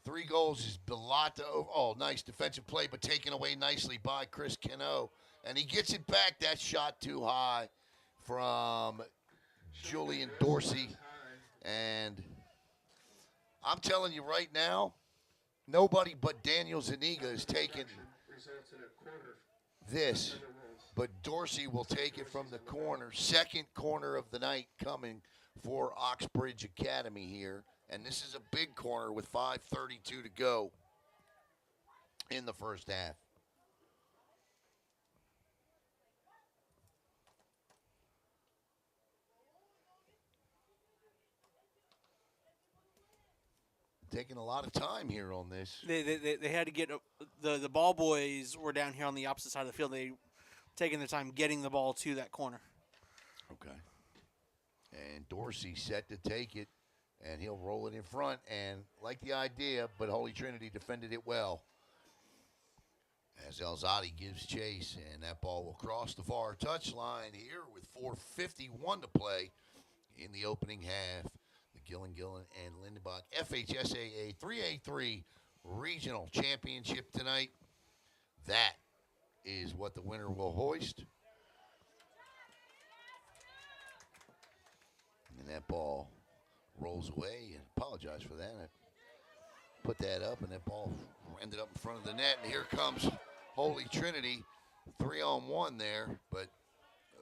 S1: 3 goals is a lot to over. Oh, nice defensive play, but taken away nicely by Chris Cano. And he gets it back. That shot too high from Julian Dorsey. And I'm telling you right now, nobody but Daniel Zuniga is taking.
S3: Results in a quarter
S1: this,
S3: Thunder Wolves.
S1: but Dorsey will take it from the corner. Second corner of the night coming for Oxbridge Academy here. And this is a big corner with 5:32 to go in the first half. Taking a lot of time here on this.
S2: They had to get the ball boys were down here on the opposite side of the field. They taking their time getting the ball to that corner.
S1: Okay. And Dorsey set to take it, and he'll roll it in front. And like the idea, but Holy Trinity defended it well. As Elzadi gives chase, and that ball will cross the far touchline here with 4:51 to play in the opening half. The Gillen and Lindenbach FHSAA 3A3 Regional Championship tonight. That is what the winner will hoist. And that ball rolls away, and apologize for that. I put that up, and that ball ended up in front of the net, and here comes Holy Trinity, 3-on-1 there, but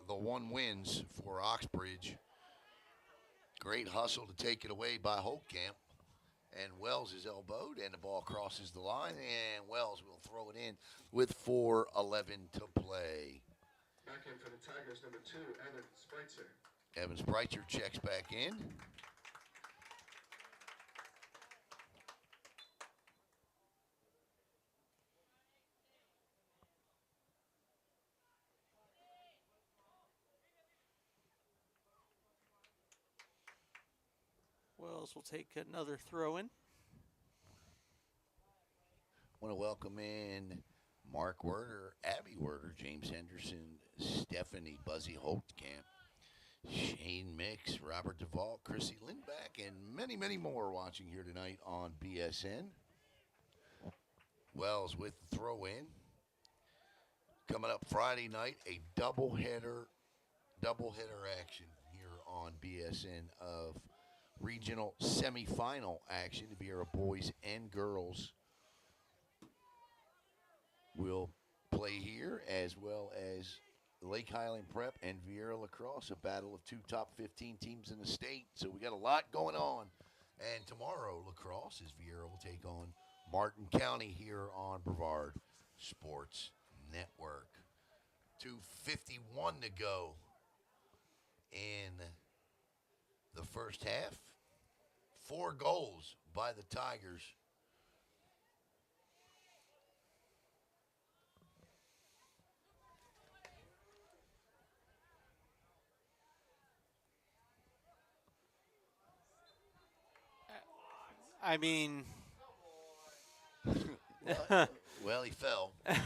S1: the one wins for Oxbridge. Great hustle to take it away by Holtkamp, and Wells is elbowed, and the ball crosses the line, and Wells will throw it in with 4:11 to play.
S3: Back in for the Tigers, number 2, Evan Spreitzer.
S1: Evan Spreitzer checks back in.
S2: Wells will take another throw in.
S1: Want to welcome in Mark Werder, Abby Werder, James Henderson, Stephanie Buzzy Holtkamp, Shane Mix, Robert Duvall, Chrissy Lindback, and many, many more watching here tonight on BSN. Wells with the throw in. Coming up Friday night, a doubleheader action here on BSN of regional semifinal action. The Vieira boys and girls will play here, as well as Lake Highland Prep and Vieira Lacrosse, a battle of 2 top 15 teams in the state. So we got a lot going on. And tomorrow, Lacrosse, as Vieira will take on Martin County here on Brevard Sports Network. 2:51 to go in the first half. 4 goals by the Tigers.
S2: I mean,
S1: Well, he fell.
S3: Evan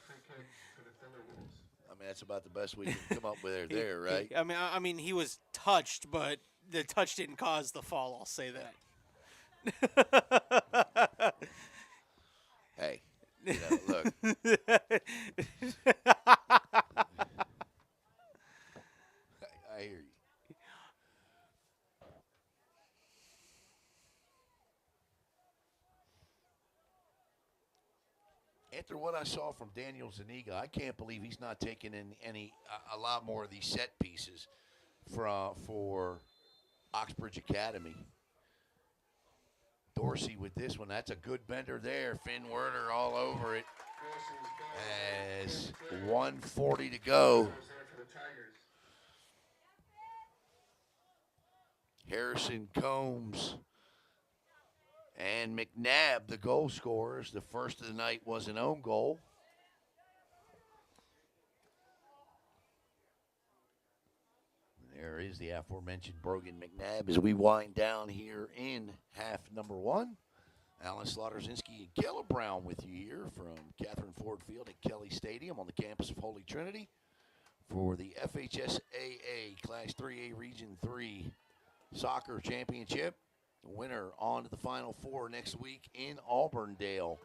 S3: free kick for the Thunder Wolves.
S1: I mean, that's about the best we can come up with there, right?
S2: I mean, he was touched, but the touch didn't cause the fall. I'll say that.
S1: Hey, look. I hear you. After what I saw from Daniel Zuniga, I can't believe he's not taking in a lot more of these set pieces for Oxbridge Academy. Dorsey with this one. That's a good bender there. Finn Werner all over it.
S3: Dorsey's ball.
S1: As 1:40 to go.
S3: Goes there for the Tigers.
S1: Harrison Combs and McNabb, the goal scorers. The first of the night was an own goal. There is the aforementioned Brogan McNabb as we wind down here in half number 1. Alan Slaughterzinski and Keller Brown with you here from Catherine Ford Field at Kelly Stadium on the campus of Holy Trinity for the FHSAA Class 3A Region 3 Soccer Championship. The winner on to the Final Four next week in Auburndale.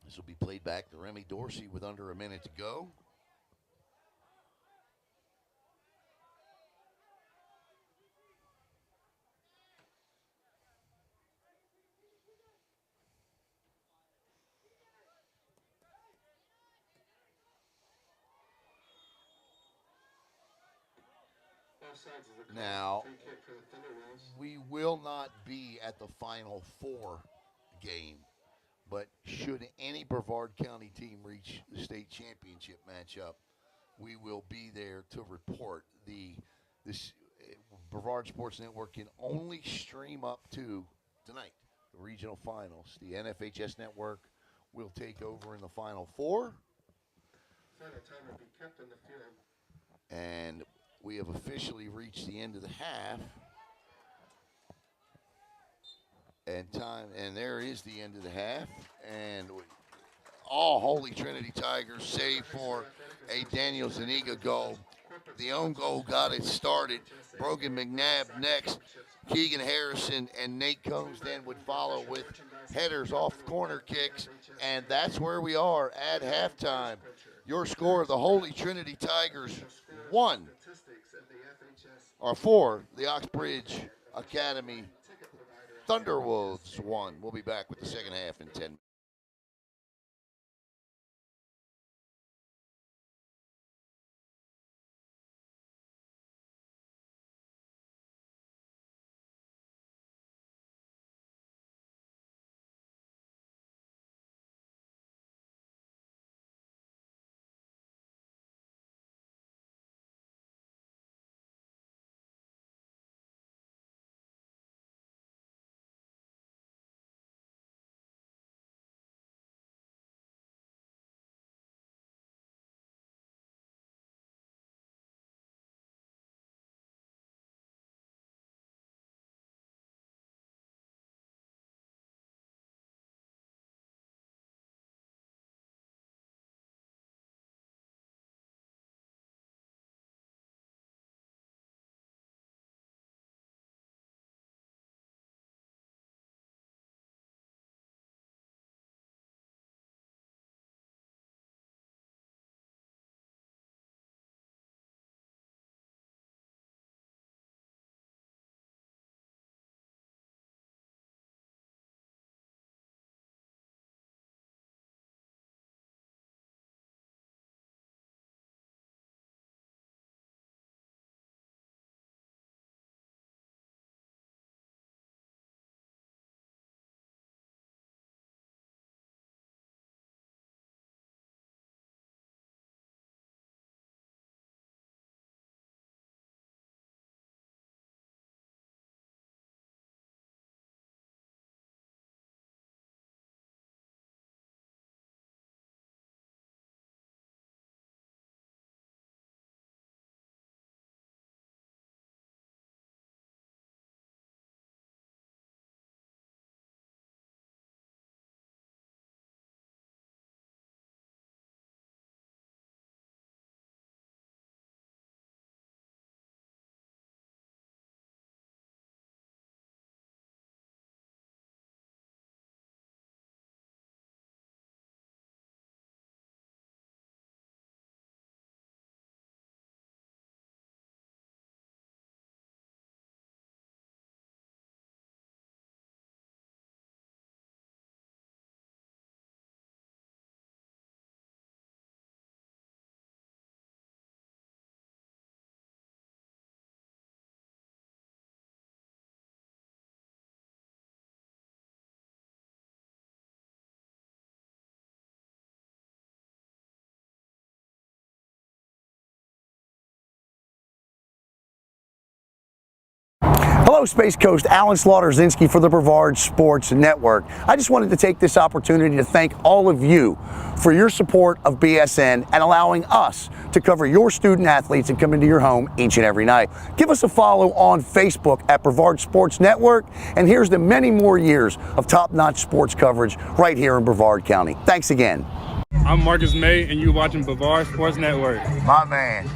S1: This will be played back to Remy Dorsey with under a minute to go.
S3: offsides is a
S1: Now,
S3: free kick for the Thunderwolves.
S1: we will not be at the Final Four game, but should any Brevard County team reach the state championship matchup, we will be there to report. This Brevard Sports Network can only stream up to tonight the regional finals. The NFHS network will take over in the Final Four,
S3: Final time will be kept on the field.
S1: and we have officially reached the end of the half. And there is the end of the half, and all Holy Trinity Tigers, save for a Daniel Zuniga goal. The own goal got it started. Brogan McNabb next. Keegan Harrison and Nate Combs then would follow with headers off corner kicks, and that's where we are at halftime. Your score, the Holy Trinity Tigers 1, or 4, the Oxbridge Academy Thunderwolves 1. We'll be back with the second half in 10 minutes.
S4: Hello, Space Coast. Alan Slaughter-Zinski for the Brevard Sports Network. I just wanted to take this opportunity to thank all of you for your support of BSN and allowing us to cover your student athletes and come into your home each and every night. Give us a follow on Facebook at Brevard Sports Network, and here's to many more years of top-notch sports coverage right here in Brevard County. Thanks again.
S5: I'm Marcus May, and you're watching Brevard Sports Network.
S1: My man.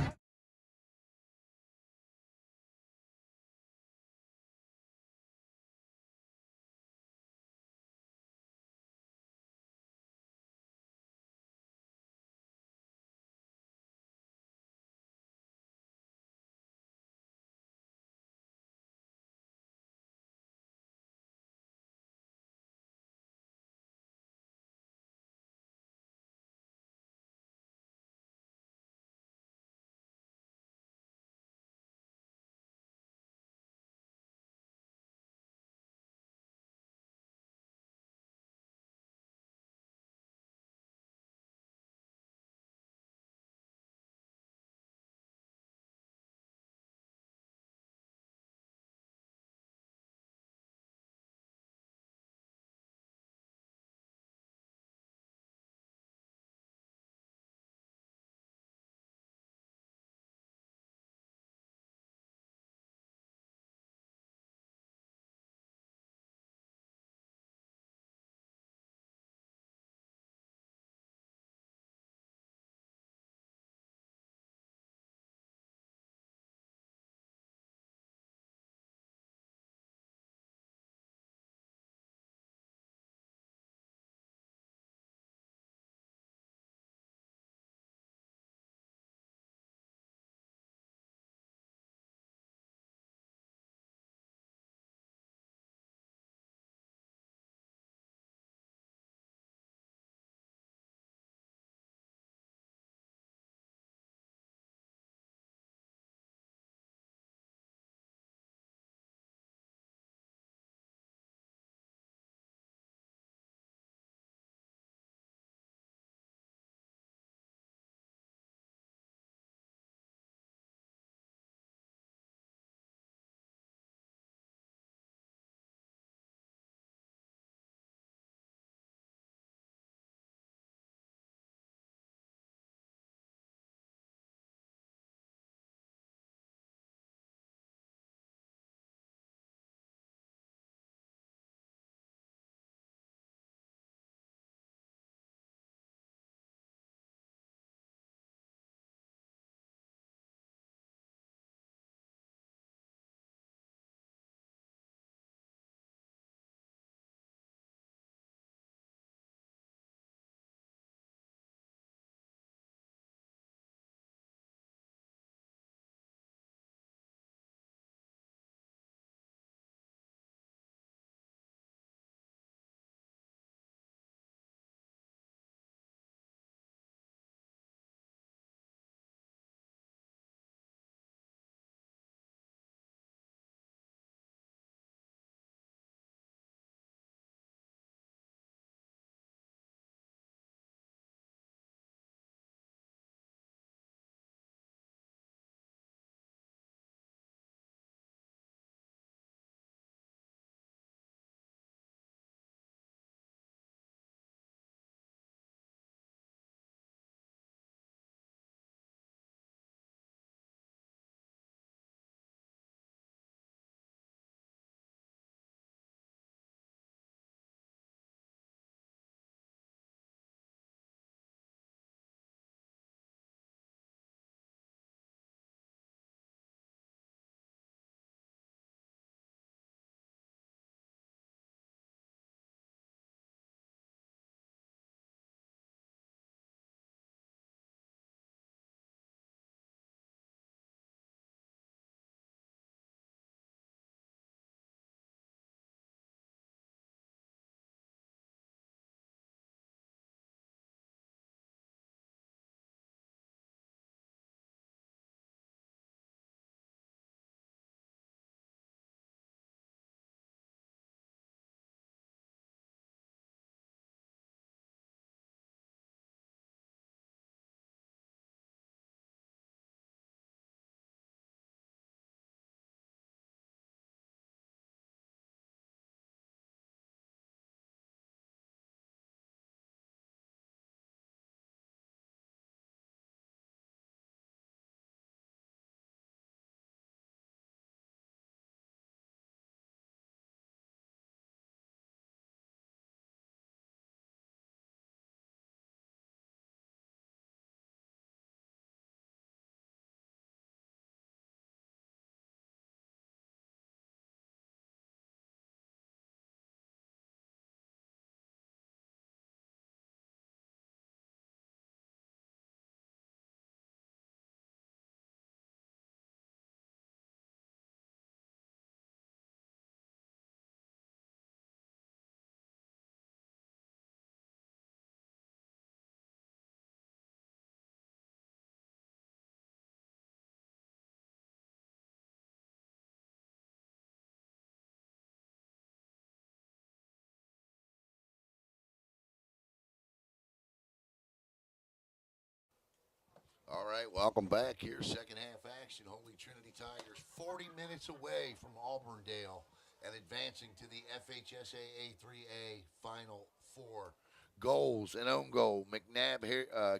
S1: All right, welcome back here. Second half action. Holy Trinity Tigers 40 minutes away from Auburndale and advancing to the FHSAA 3A Final Four. Goals, an own goal.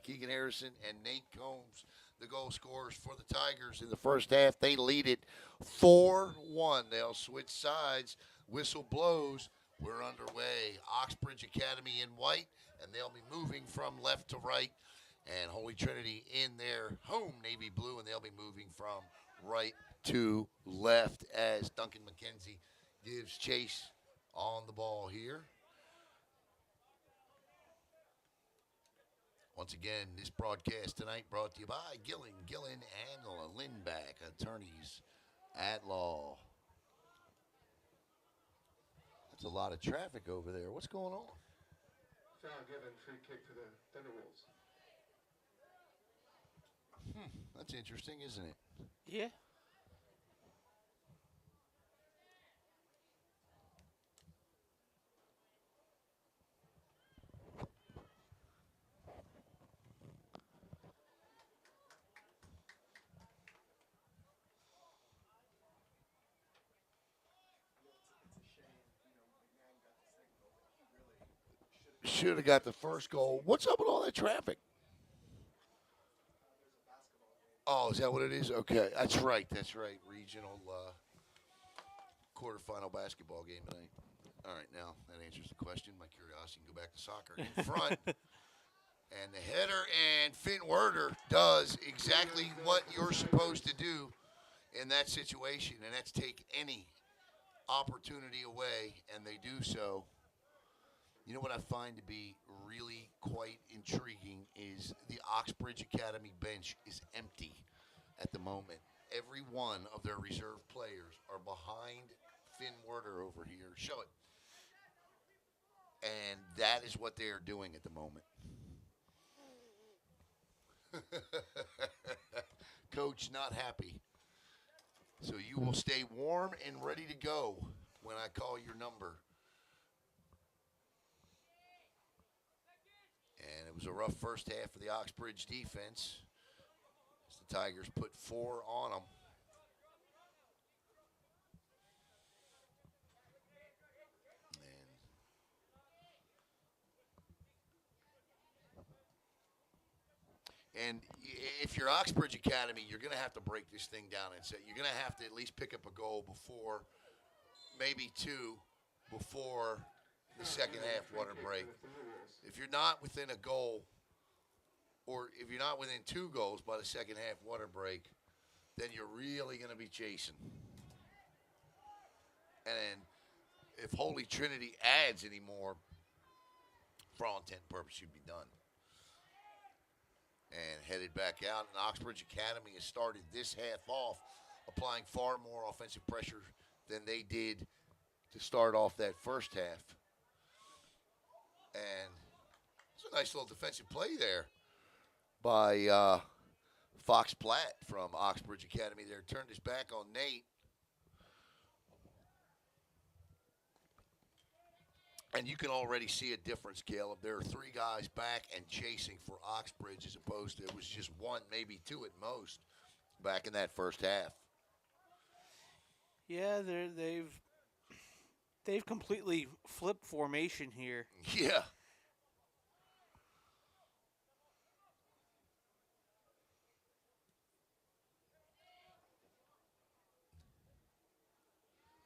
S1: Keegan Harrison, and Nate Combs, the goal scorers for the Tigers in the first half. They lead it 4-1. They'll switch sides. Whistle blows. We're underway. Oxbridge Academy in white, and they'll be moving from left to right. And Holy Trinity in their home navy blue, and they'll be moving from right to left as Duncan McKenzie gives chase on the ball here. Once again, this broadcast tonight brought to you by Gillen, and Lindback, attorneys at law. That's a lot of traffic over there. What's going on?
S3: Foul given, free kick to the Thunderwolves.
S1: That's interesting, isn't it?
S2: Yeah.
S1: Should have got the first goal. What's up with all that traffic? Oh, is that what it is? Okay, that's right. Regional quarterfinal basketball game tonight. All right, now that answers the question. My curiosity can go back to soccer. In front, and the header, and Finn Werder does exactly what you're supposed to do in that situation, and that's take any opportunity away, and they do so. You know what I find to be really quite intriguing is the Oxbridge Academy bench is empty at the moment. Every one of their reserve players are behind Finn Werder over here. Show it. And that is what they are doing at the moment. Coach not happy. So you will stay warm and ready to go when I call your number. And it was a rough first half for the Oxbridge defense as the Tigers put 4 on them. And if you're Oxbridge Academy, you're going to have to break this thing down and say you're going to have to at least pick up a goal before, maybe 2, before the second half water break. If you're not within a goal, or if you're not within 2 goals by the second half water break, then you're really going to be chasing. And if Holy Trinity adds any more, for all intent and purpose, you'd be done. And headed back out, and Oxbridge Academy has started this half off, applying far more offensive pressure than they did to start off that first half. And it's a nice little defensive play there by Fox Platt from Oxbridge Academy there. Turned his back on Nate. And you can already see a difference, Caleb. There are 3 guys back and chasing for Oxbridge as opposed to it was just 1, maybe 2 at most back in that first half.
S2: Yeah, they've completely flipped formation here.
S1: Yeah.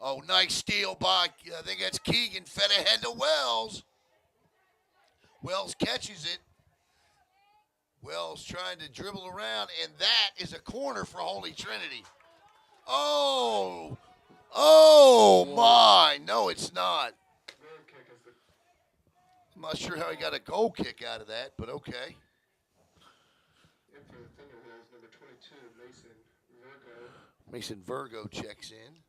S1: Oh, nice steal by, I think that's Keegan, fed ahead to Wells. Wells catches it. Wells trying to dribble around, and that is a corner for Holy Trinity. Oh my. No, it's not. I'm not sure how he got a goal kick out of that, but okay.
S3: And for the Thunderwolves, number 22,
S1: Mason Virgo checks in.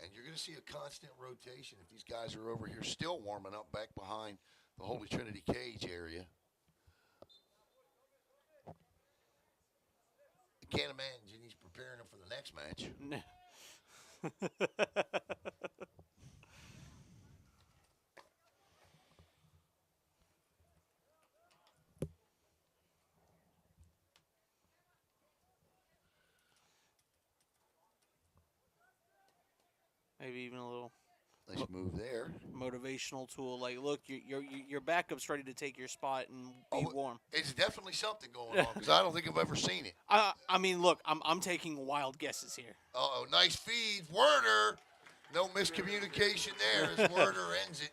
S1: And you're going to see a constant rotation if these guys are over here still warming up back behind the Holy Trinity cage area. I can't imagine he's preparing them for the next match.
S2: Maybe even a little
S1: Nice move there.
S2: motivational tool. Like, look, your backup's ready to take your spot and be warm.
S1: It's definitely something going on because I don't think I've ever seen it.
S2: I mean, look, I'm taking wild guesses here.
S1: Oh, nice feed. Werder. No miscommunication there as Werder ends it.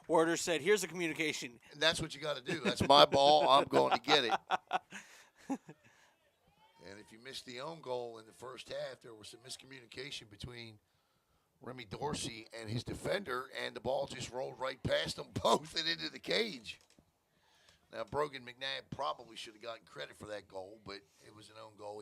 S2: Warder said, "Here's a communication."
S1: And that's what you got to do. That's my ball. I'm going to get it. And if you missed the own goal in the first half, there was some miscommunication between Remy Dorsey and his defender, and the ball just rolled right past them both and into the cage. Now, Brogan McNabb probably should have gotten credit for that goal, but it was an own goal.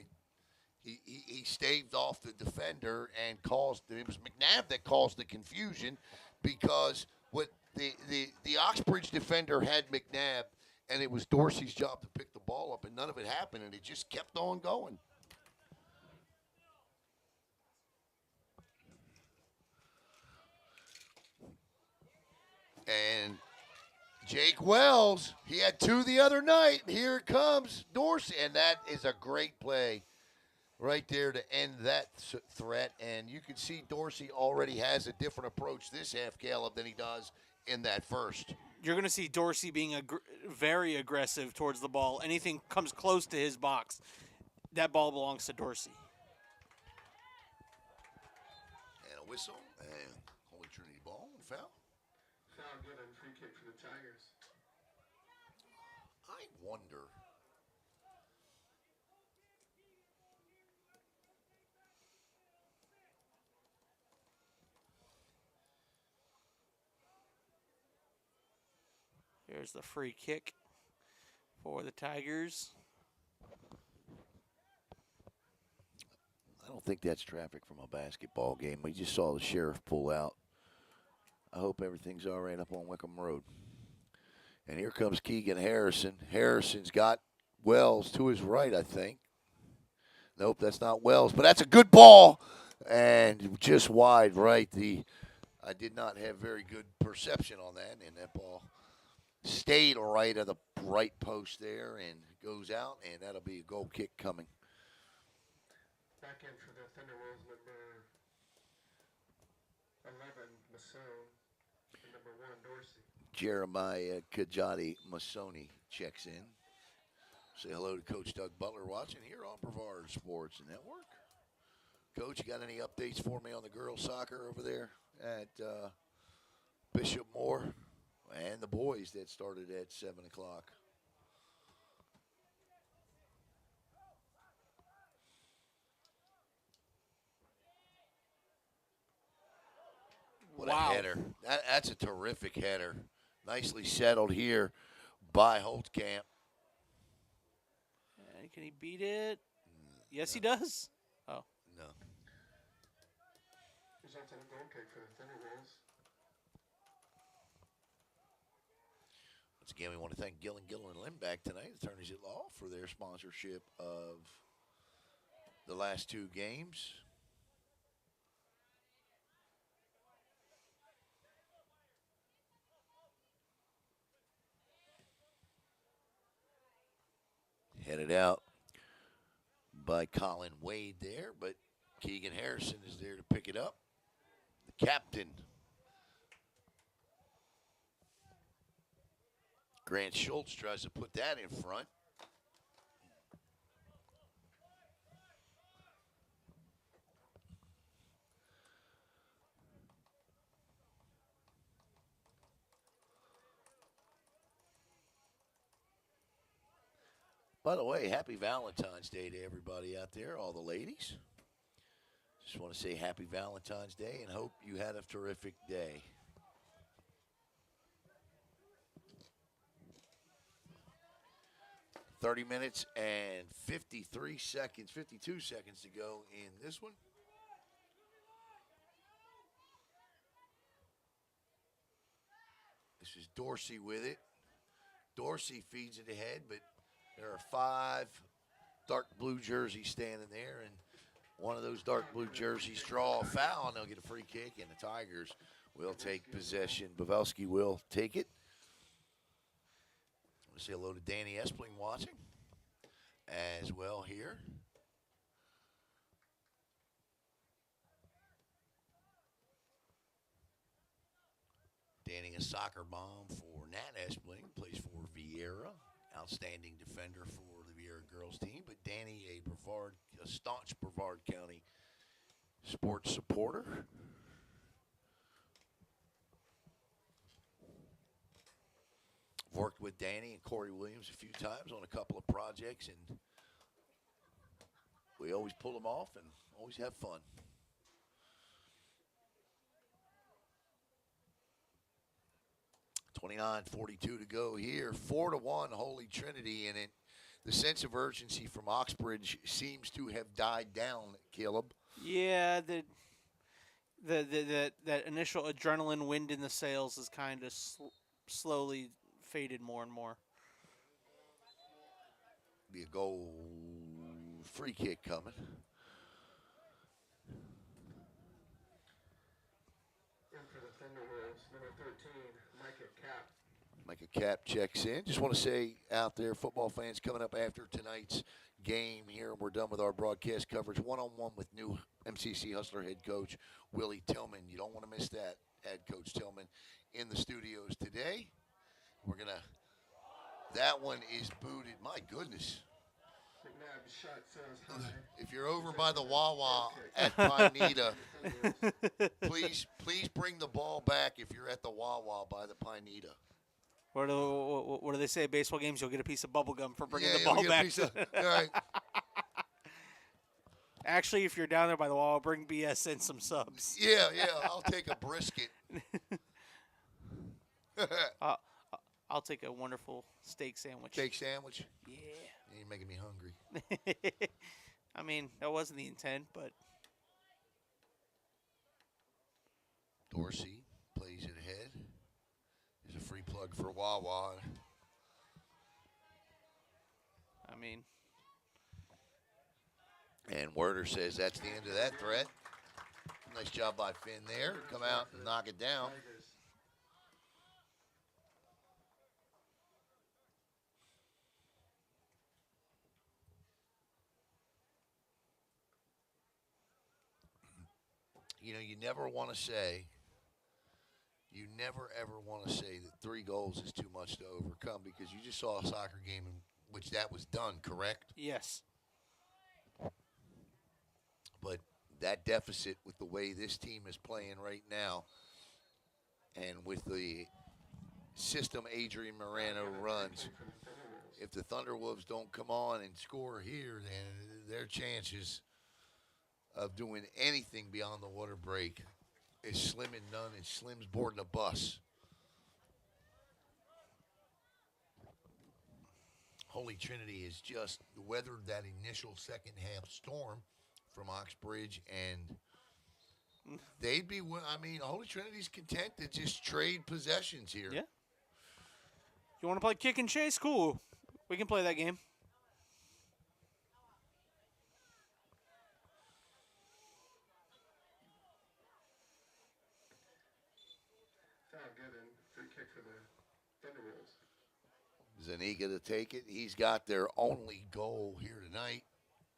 S1: He staved off the defender and it was McNabb that caused the confusion because what the Oxbridge defender had McNabb, and it was Dorsey's job to pick the ball up, and none of it happened, and it just kept on going. And Jake Wells, he had 2 the other night. Here it comes, Dorsey, and that is a great play right there to end that threat. And you can see Dorsey already has a different approach this half, Caleb, than he does in that first.
S2: You're going to see Dorsey being very aggressive towards the ball. Anything comes close to his box, that ball belongs to Dorsey.
S1: And a whistle, and Holy Trinity ball and foul.
S3: Foul given, free kick for the Tigers.
S1: I wonder.
S2: Here's the free kick for the Tigers.
S1: I don't think that's traffic from a basketball game. We just saw the sheriff pull out. I hope everything's all right up on Wickham Road. And here comes Keegan Harrison. Harrison's got Wells to his right, I think. Nope, that's not Wells, but that's a good ball. And just wide right. I did not have very good perception on that, and that ball stayed right at the right post there and goes out, and that'll be a goal kick coming.
S3: Back in for the Thunderwolves, number 11, Masson, and number 1, Dorsey.
S1: Jeremiah Kajati Masoni checks in. Say hello to Coach Doug Butler watching here on Brevard Sports Network. Coach, you got any updates for me on the girls soccer over there at Bishop Moore and the boys that started at 7 o'clock? What a header. That's a terrific header. Nicely settled here by Holtkamp.
S2: And can he beat it? Yes, he does. Oh.
S1: No.
S3: Results in a goal kick for the Thunderwolves.
S1: Once again, we want to thank Gill and Lindback tonight, Attorneys at Law, for their sponsorship of the last 2 games. Headed out by Colin Wade there, but Keegan Harrison is there to pick it up. The captain. Grant Schultz tries to put that in front. By the way, happy Valentine's Day to everybody out there, all the ladies. Just want to say happy Valentine's Day and hope you had a terrific day. $30 minutes and 52 seconds to go in this one. This is Dorsey with it. Dorsey feeds it ahead, but there are 5 dark blue jerseys standing there, and one of those dark blue jerseys draw a foul, and they'll get a free kick, and the Tigers will take possession. Pavelski will take it. I want to say hello to Danny Espling watching as well here. Danny, a soccer mom for Nat Espling, plays for Vieira. Outstanding defender for the Vieira girls team. But Danny, a staunch Brevard County sports supporter. Worked with Danny and Corey Williams a few times on a couple of projects, and we always pull them off and always have fun. .42 to go here. 4-1 Holy Trinity in it. The sense of urgency from Oxbridge seems to have died down, Caleb.
S2: Yeah, that initial adrenaline wind in the sails is kind of slowly faded more and more.
S1: Be a goal free kick coming.
S3: In for the Thunderwolves, number 13, Micah Cap.
S1: Micah Cap checks in. Just want to say out there, football fans, coming up after tonight's game here, we're done with our broadcast coverage. One-on-one with new MCC Hustler head coach Willie Tillman. You don't want to miss that, head coach Tillman, in the studios today. We're going to, that one is booted. My goodness.
S3: McNabb's shot sails high.
S1: If you're over by the Wawa at Pineda, please bring the ball back if you're at the Wawa by the Pineda.
S2: What do they say at baseball games? You'll get a piece of bubble gum for bringing the
S1: you'll
S2: ball
S1: get a
S2: back.
S1: piece of- all right.
S2: Actually, if you're down there by the wall, bring BS and some subs.
S1: Yeah, I'll take a brisket.
S2: I'll take a wonderful steak sandwich.
S1: Steak sandwich.
S2: Yeah.
S1: You're making me hungry.
S2: I mean, that wasn't the intent, but
S1: Dorsey plays it ahead. There's a free plug for Wawa.
S2: I mean,
S1: And Werder says that's the end of that threat. Nice job by Finn there. Come out and knock it down.
S3: Tigers.
S1: You know, you never want to say, you never ever want to say that 3 goals is too much to overcome, because you just saw a soccer game in which that was done, correct?
S2: yes.
S1: But that deficit with the way this team is playing right now, and with the system Adrian Morano runs, if the Thunderwolves don't come on and score here, then their chances of doing anything beyond the water break is slim and none, and Slim's boarding a bus. Holy Trinity has just weathered that initial second half storm from Oxbridge, and they'd be, I mean, Holy Trinity's content to just trade possessions here.
S2: Yeah. You want to play kick and chase? Cool. We can play that game.
S3: Foul given. Free kick for the Thunderwolves.
S1: Zaniga to take it. He's got their only goal here tonight.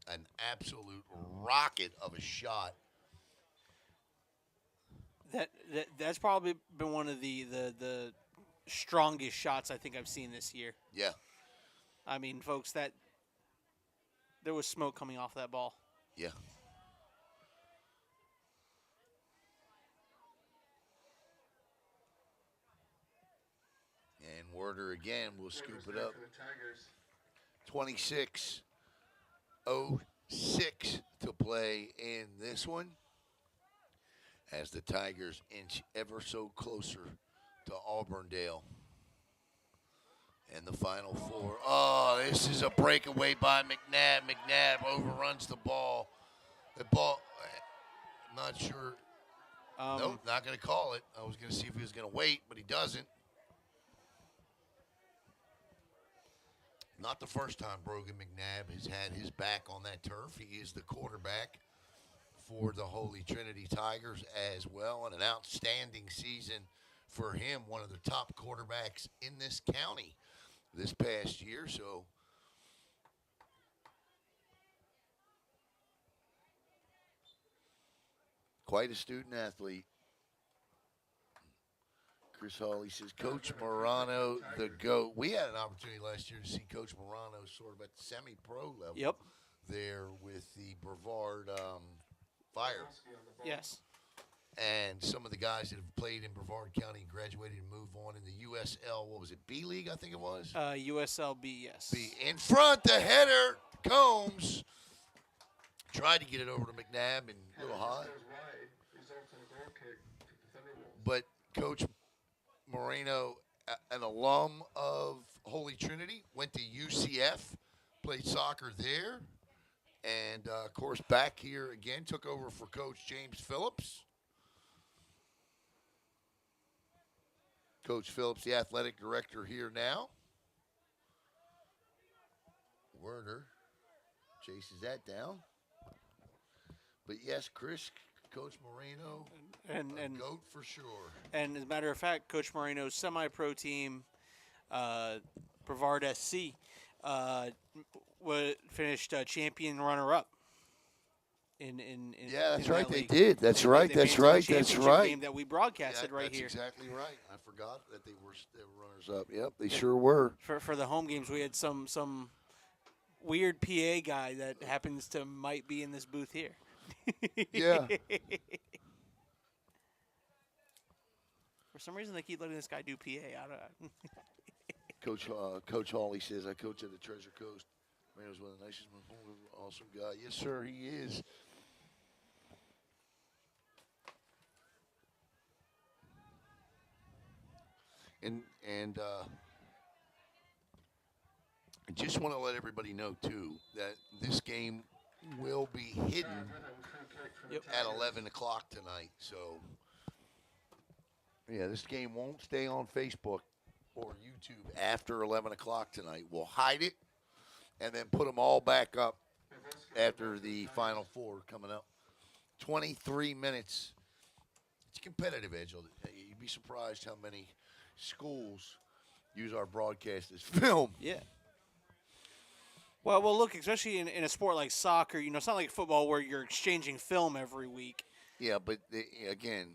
S1: An absolute rocket of a shot.
S2: That's probably been one of the strongest shots I think I've seen this year.
S1: Yeah.
S2: I mean, folks, that there was smoke coming off that ball.
S1: Yeah. And Werder again will scoop it up.
S3: For the Tigers.
S1: 26:06 to play in this one, as the Tigers inch ever so closer to Auburndale. And the Final Four. Oh, this is a breakaway by McNabb. McNabb overruns the ball. The ball, I'm not sure. Nope, not going to call it. I was going to see if he was going to wait, but he doesn't. Not the first time Brogan McNabb has had his back on that turf. He is the quarterback for the Holy Trinity Tigers as well, and an outstanding season for him, one of the top quarterbacks in this county this past year. So quite a student athlete. Chris Hawley says, Coach Morano, the GOAT. We had an opportunity last year to see Coach Morano sort of at the semi-pro level.
S2: Yep.
S1: There with the Brevard Fire.
S2: Yes.
S1: And some of the guys that have played in Brevard County and graduated and moved on in the USL, what was it, B League, I think it was?
S2: USLB, yes.
S1: B. In front, the header, Combs. Tried to get it over to McNabb and a little high. But Coach Moreno, an alum of Holy Trinity, went to UCF, played soccer there, and, of course, back here again, took over for Coach James Phillips. Coach Phillips, the athletic director here now. Werner chases that down. But, yes, Chris, Coach Moreno,
S2: and
S1: GOAT for sure.
S2: And as a matter of fact, Coach Moreno's semi-pro team, Brevard SC, finished champion runner-up. In
S1: Yeah, that's
S2: in
S1: right.
S2: that
S1: They
S2: league.
S1: did. That's
S2: They
S1: right.
S2: made
S1: That's
S2: it to the
S1: right. That's
S2: championship
S1: right.
S2: Game that we broadcasted right
S1: that's
S2: here.
S1: exactly right. I forgot that they were runners-up. Yep, they sure were.
S2: For the home games, we had some weird PA guy that happens to might be in this booth here.
S1: Yeah.
S2: For some reason, they keep letting this guy do PA. I don't.
S1: Coach Hawley says, I coach at the Treasure Coast. Man, was one of the nicest, awesome guy. Yes, sir, he is. And I just want to let everybody know, too, that this game will be hidden at 11 o'clock tonight. So, yeah, this game won't stay on Facebook or YouTube after 11 o'clock tonight. We'll hide it and then put them all back up after the Final Four coming up. 23 minutes. It's a competitive edge. You'd be surprised how many schools use our broadcast as film.
S2: Yeah. Well, look, especially in a sport like soccer, it's not like football where you're exchanging film every week.
S1: Yeah, but again,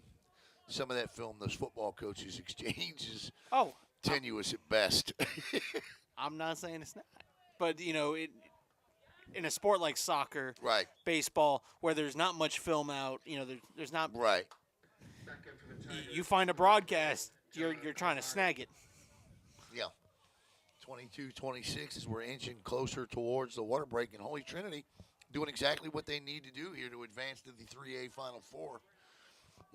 S1: some of that film those football coaches exchange is tenuous at best.
S2: I'm not saying it's not. But, in a sport like soccer,
S1: right,
S2: baseball, where there's not much film out, there's not.
S1: Right.
S2: You find a broadcast, you're trying to snag it.
S1: Yeah. 22-26 as we're inching closer towards the water break in Holy Trinity, doing exactly what they need to do here to advance to the 3A Final Four.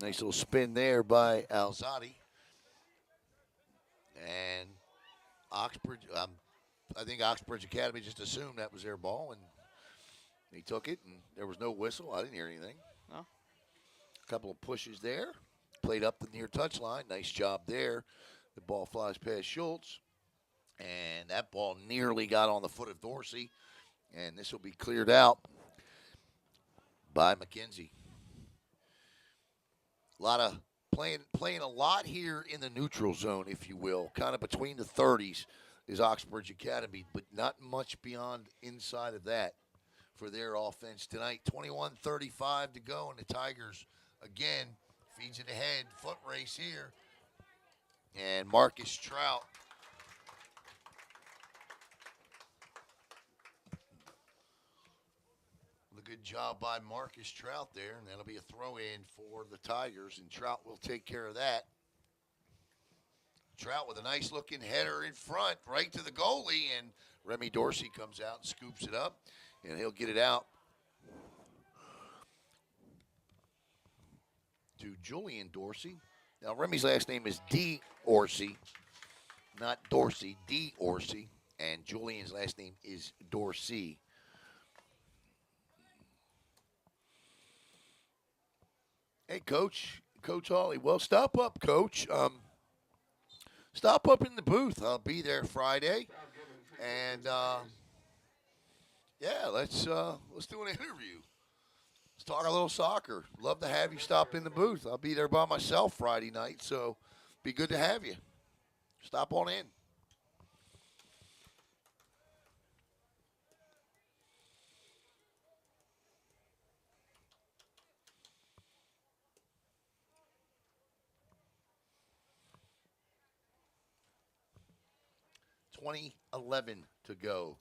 S1: Nice little spin there by Alzadi. And Oxbridge, I think Oxbridge Academy just assumed that was their ball, and he took it, and there was no whistle. I didn't hear anything.
S2: No.
S1: A couple of pushes there. Played up the near touchline. Nice job there. The ball flies past Schultz. And that ball nearly got on the foot of Dorsey. And this will be cleared out by McKenzie. A lot of playing a lot here in the neutral zone, if you will. Kind of between the 30s is Oxbridge Academy, but not much beyond inside of that for their offense tonight. 21:35 to go, and the Tigers, again, feeds it ahead. Foot race here. And Marcus Trout. Good job by Marcus Trout there, and that'll be a throw-in for the Tigers, and Trout will take care of that. Trout with a nice-looking header in front, right to the goalie, and Remy Dorsey comes out and scoops it up, and he'll get it out to Julian Dorsey. Now, Remy's last name is D. Orsey, not Dorsey, D. Orsey, and Julian's last name is Dorsey. Hey, Coach Hawley. Well, stop up, Coach. Stop up in the booth. I'll be there Friday, and yeah, let's do an interview. Let's talk a little soccer. Love to have you stop in the booth. I'll be there by myself Friday night, so be good to have you. Stop on in. 20:11 to go.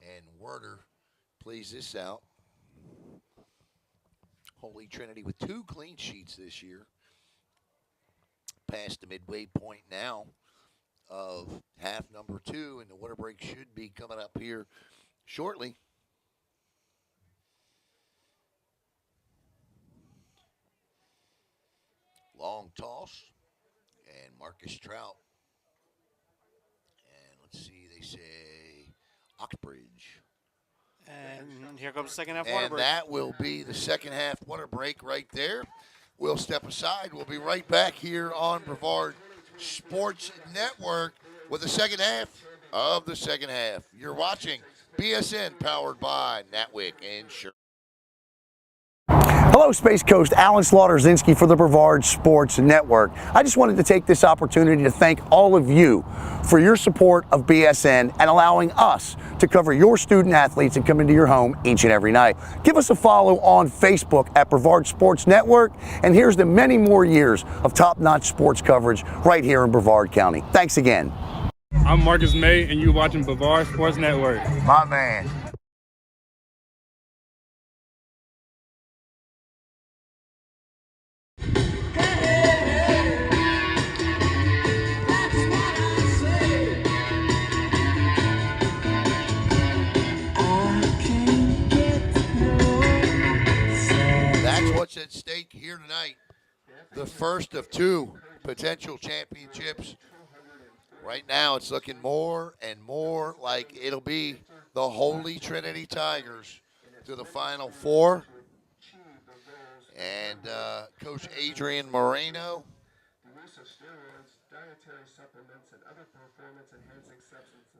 S1: And Werder plays this out. Holy Trinity with 2 clean sheets this year. Past the midway point now of half number 2, and the water break should be coming up here shortly. Long toss, and Marcus Trout. And let's see, they say Oxbridge.
S2: And here comes the second half water
S1: And
S2: break.
S1: that will be the second half water break right there. We'll step aside. We'll be right back here on Brevard Sports Network with the second half of the second half. You're watching BSN powered by Natwick Insurance.
S4: Hello, Space Coast. Alan Slaughter-Zinski for the Brevard Sports Network. I just wanted to take this opportunity to thank all of you for your support of BSN and allowing us to cover your student athletes and come into your home each and every night. Give us a follow on Facebook at Brevard Sports Network, and here's to many more years of top-notch sports coverage right here in Brevard County. Thanks again.
S5: I'm Marcus May, and you're watching Brevard Sports Network.
S1: My man. What's at stake here tonight? The first of 2 potential championships. Right now, it's looking more and more like it'll be the Holy Trinity Tigers to the Final 4. And Coach Adrian Moreno.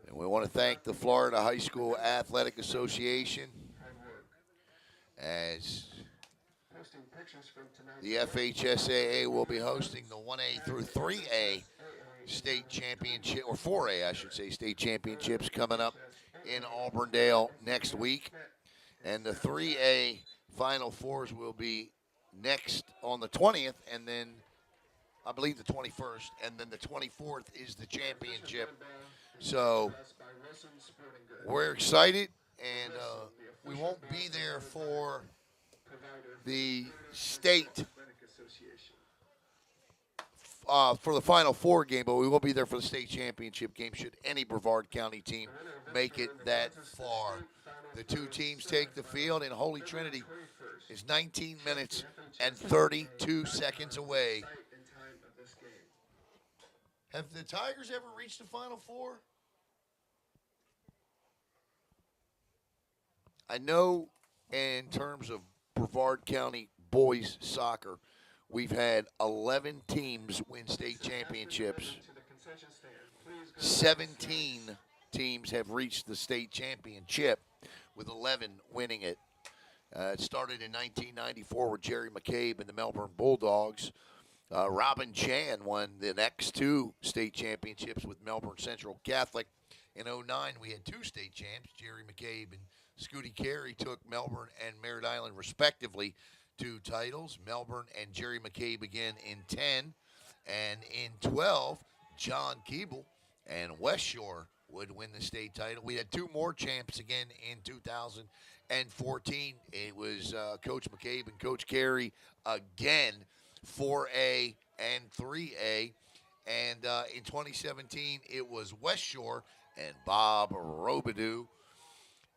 S1: And we want to thank the Florida High School Athletic Association as the FHSAA will be hosting the 1A through 3A state championship, or 4A, I should say, state championships coming up in Auburndale next week. And the 3A Final Fours will be next on the 20th, and then I believe the 21st, and then the 24th is the championship. So we're excited, and we won't be there for the state for the Final Four game, but we will be there for the state championship game should any Brevard County team make it that far. The 2 teams take the field, and Holy Trinity is 19 minutes and 32 seconds away. Have the Tigers ever reached the Final Four? I know in terms of Brevard County boys soccer, we've had 11 teams win state championships. 17 teams have reached the state championship, with 11 winning it. It started in 1994 with Jerry McCabe and the Melbourne Bulldogs. Robin Chan won the next 2 state championships with Melbourne Central Catholic. In 2009, we had 2 state champs, Jerry McCabe and Scooty Carey took Melbourne and Merritt Island, respectively, 2 titles. Melbourne and Jerry McCabe again in 10. And in 12, John Keeble and West Shore would win the state title. We had 2 more champs again in 2014. It was Coach McCabe and Coach Carey again, 4A and 3A. And in 2017, it was West Shore and Bob Robidoux.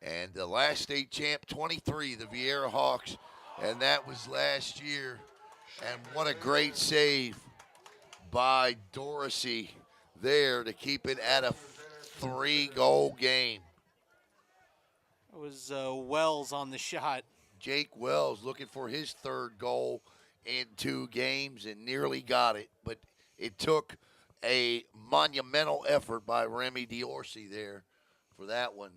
S1: And the last state champ, 23, the Vieira Hawks, and that was last year. And what a great save by Dorsey there to keep it at a 3-goal game.
S2: It was Wells on the shot.
S1: Jake Wells looking for his 3rd goal in 2 games and nearly got it. But it took a monumental effort by Remy Dorsey there for that one.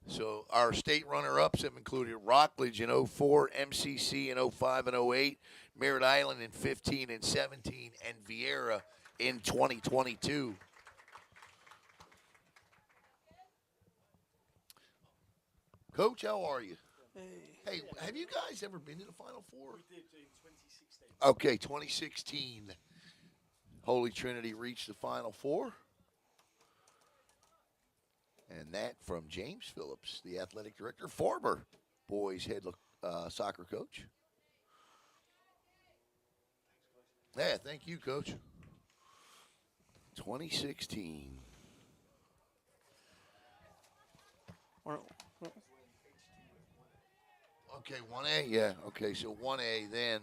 S1: So our state runner-ups have included Rockledge in 04, MCC in 05 and 08, Merritt Island in 15 and 17, and Vieira in 2022. Coach, how are you? Hey, have you guys ever been to the Final Four?
S2: We did in 2016.
S1: Okay, 2016. Holy Trinity reached the Final Four. And that from James Phillips, the athletic director, former boys head soccer coach. Yeah, thank you, Coach. 2016. Okay, 1A, yeah. Okay, so 1A then.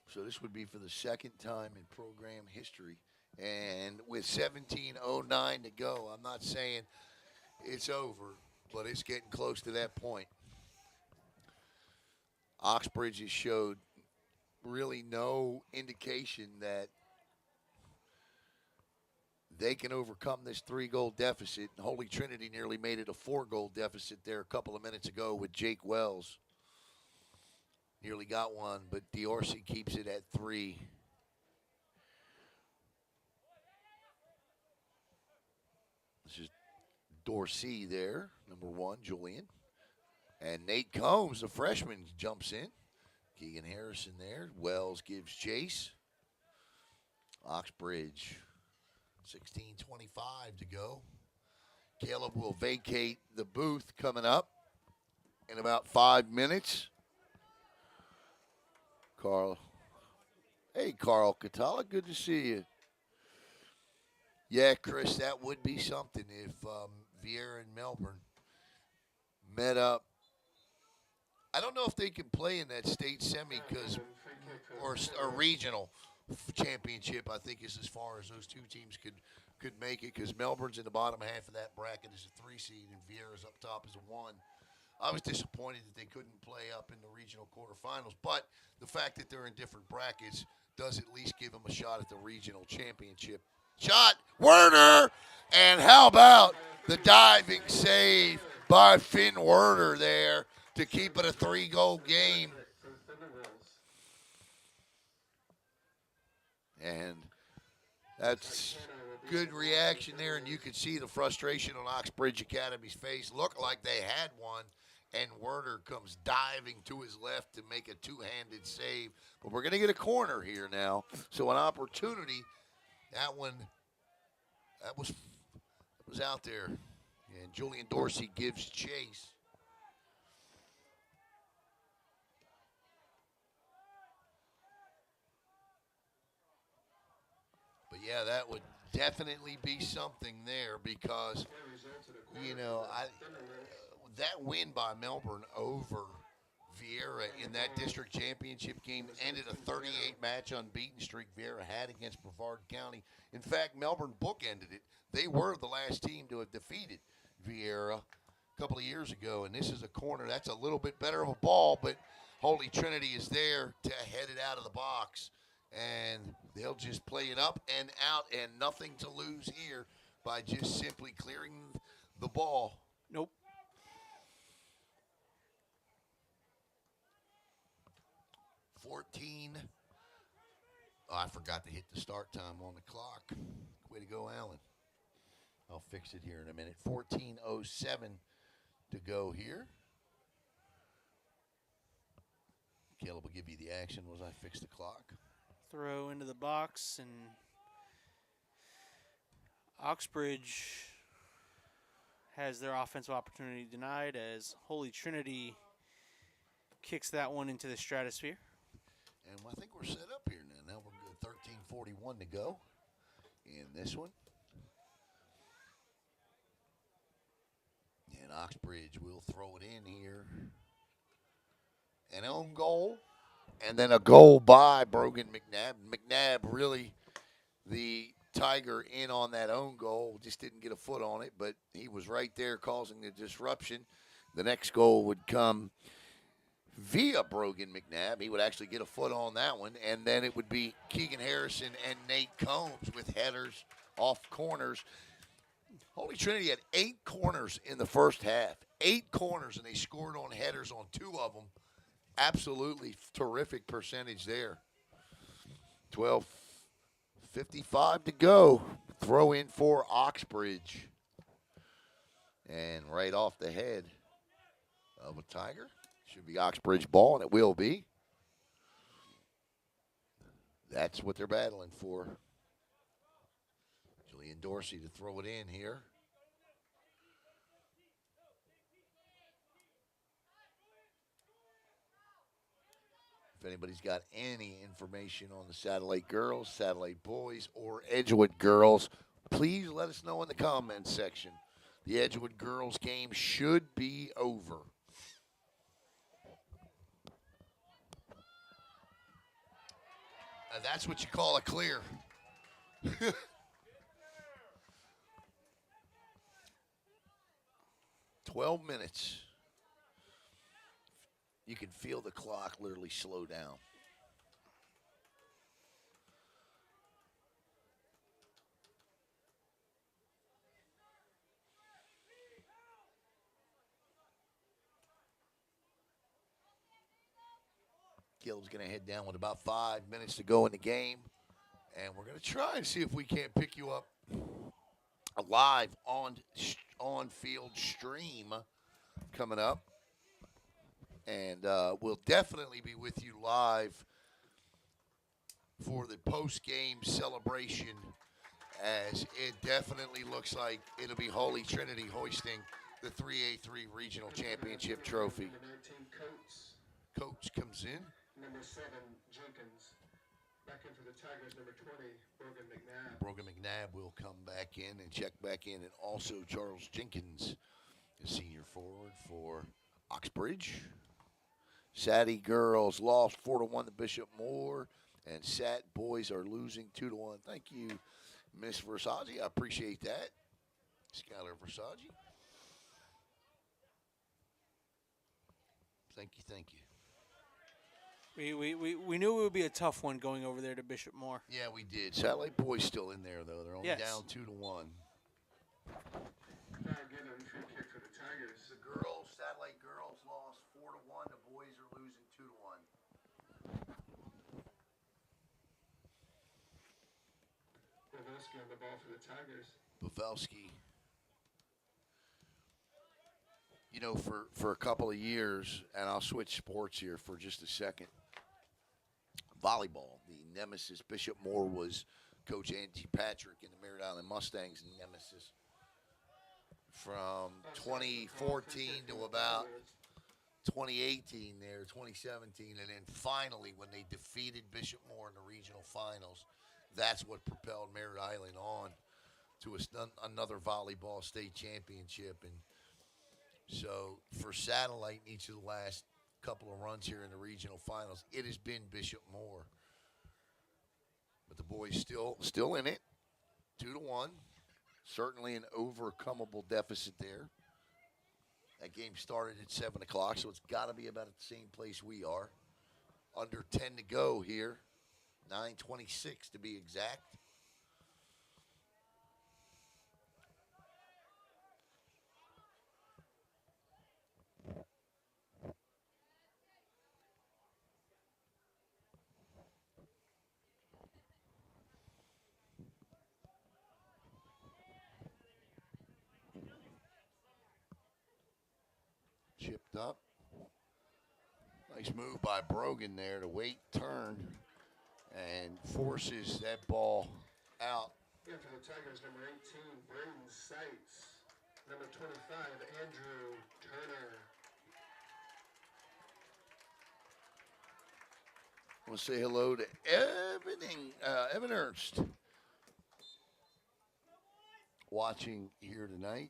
S1: So this would be for the second time in program history. And with 17:09 to go, I'm not saying it's over, but it's getting close to that point. Oxbridge has showed really no indication that they can overcome this 3-goal deficit. Holy Trinity nearly made it a 4-goal deficit there a couple of minutes ago with Jake Wells. Nearly got one, but Diorsi keeps it at 3. This is Dorsey there, number 1, Julian. And Nate Combs, the freshman, jumps in. Keegan Harrison there. Wells gives chase. Oxbridge, 16:25 to go. Caleb will vacate the booth coming up in about 5 minutes. Carl. Hey, Carl Catala, good to see you. Yeah, Chris, that would be something if Vieira and Melbourne met up. I don't know if they can play in that state semi or regional championship. I think is as far as those two teams could make it, because Melbourne's in the bottom half of that bracket as a 3 seed and Vieira's up top as a 1. I was disappointed that they couldn't play up in the regional quarterfinals, but the fact that they're in different brackets does at least give them a shot at the regional championship. Shot, Werner, and how about the diving save by Finn Werner there to keep it a 3-goal game. And that's good reaction there, and you could see the frustration on Oxbridge Academy's face. Looked like they had one, and Werner comes diving to his left to make a 2-handed save. But we're going to get a corner here now. So an opportunity. That one, that was out there. And Julian Dorsey gives chase. But yeah, that would definitely be something there, because, you know, that win by Melbourne over Vieira in that district championship game ended a 38-match unbeaten streak Vieira had against Brevard County. In fact, Melbourne bookended it. They were the last team to have defeated Vieira a couple of years ago, and this is a corner. That's a little bit better of a ball, but Holy Trinity is there to head it out of the box, and they'll just play it up and out, and nothing to lose here by just simply clearing the ball.
S2: Nope.
S1: 14. Oh, I forgot to hit the start time on the clock. Way to go, Alan. I'll fix it here in a minute. 14:07 to go here. Caleb will give you the action as I fix the clock.
S2: Throw into the box, and Oxbridge has their offensive opportunity denied as Holy Trinity kicks that one into the stratosphere.
S1: And I think we're set up here now. Now we're good. 13:41 to go in this one. And Oxbridge will throw it in here. An own goal. And then a goal by Brogan McNabb. McNabb really the Tiger in on that own goal. Just didn't get a foot on it, but he was right there causing the disruption. The next goal would come via Brogan McNabb. He would actually get a foot on that one, and then it would be Keegan Harrison and Nate Combs with headers off corners. Holy Trinity had 8 corners in the first half. 8 corners, and they scored on headers on 2 of them. Absolutely terrific percentage there. 55 to go. Throw in for Oxbridge. And right off the head of a Tiger. Should be Oxbridge ball, and it will be. That's what they're battling for. Julian Dorsey to throw it in here. If anybody's got any information on the Satellite girls, Satellite boys, or Edgewood girls, please let us know in the comments section. The Edgewood girls game should be over. That's what you call a clear. 12 minutes. You can feel the clock literally slow down. Gill's going to head down with about 5 minutes to go in the game. And we're going to try and see if we can't pick you up live on-field stream coming up. And we'll definitely be with you live for the post-game celebration, as it definitely looks like it'll be Holy Trinity hoisting the 3A3 Regional Championship trophy.
S3: Number 19, Coates.
S1: Coach comes in.
S3: Number 7, Jenkins. Back in for the Tigers, number 20, Brogan McNabb.
S1: Brogan McNabb will come back in and check back in. And also Charles Jenkins, the senior forward for Oxbridge. Satty girls lost 4-1 to Bishop Moore. And Sat boys are losing 2-1. Thank you, Miss Fhsaa. I appreciate that. Skylar Fhsaa. Thank you, thank you.
S2: We knew it would be a tough one going over there to Bishop Moore.
S1: Yeah, we did. Satellite boys still in there, though. They're only down 2-1.
S3: Foul given, free kick for the Tigers.
S1: The girls, Satellite girls, lost 4-1. The boys are losing 2-1.
S3: Pavelski on the ball for the Tigers.
S1: Pavelski. You know, for a couple of years, and I'll switch sports here for just a second. Volleyball, the nemesis. Bishop Moore was Coach Angie Patrick in the Merritt Island Mustangs nemesis from 2014 to about 2018 there, 2017, and then finally when they defeated Bishop Moore in the regional finals, that's what propelled Merritt Island on to another volleyball state championship. And so for Satellite, in each of the last couple of runs here in the regional finals, it has been Bishop Moore. But the boys still in it, 2-1. Certainly an overcomable deficit there. That game started at 7 o'clock, so it's got to be about at the same place we are. Under 10 to go here, 9:26 to be exact. Chipped up. Nice move by Brogan there to wait, turn, and forces that ball out.
S3: Yeah, for the Tigers, number 18, Braden Seitz. Number 25, Andrew Turner.
S1: I want to say hello to Evan Ernst, watching here tonight.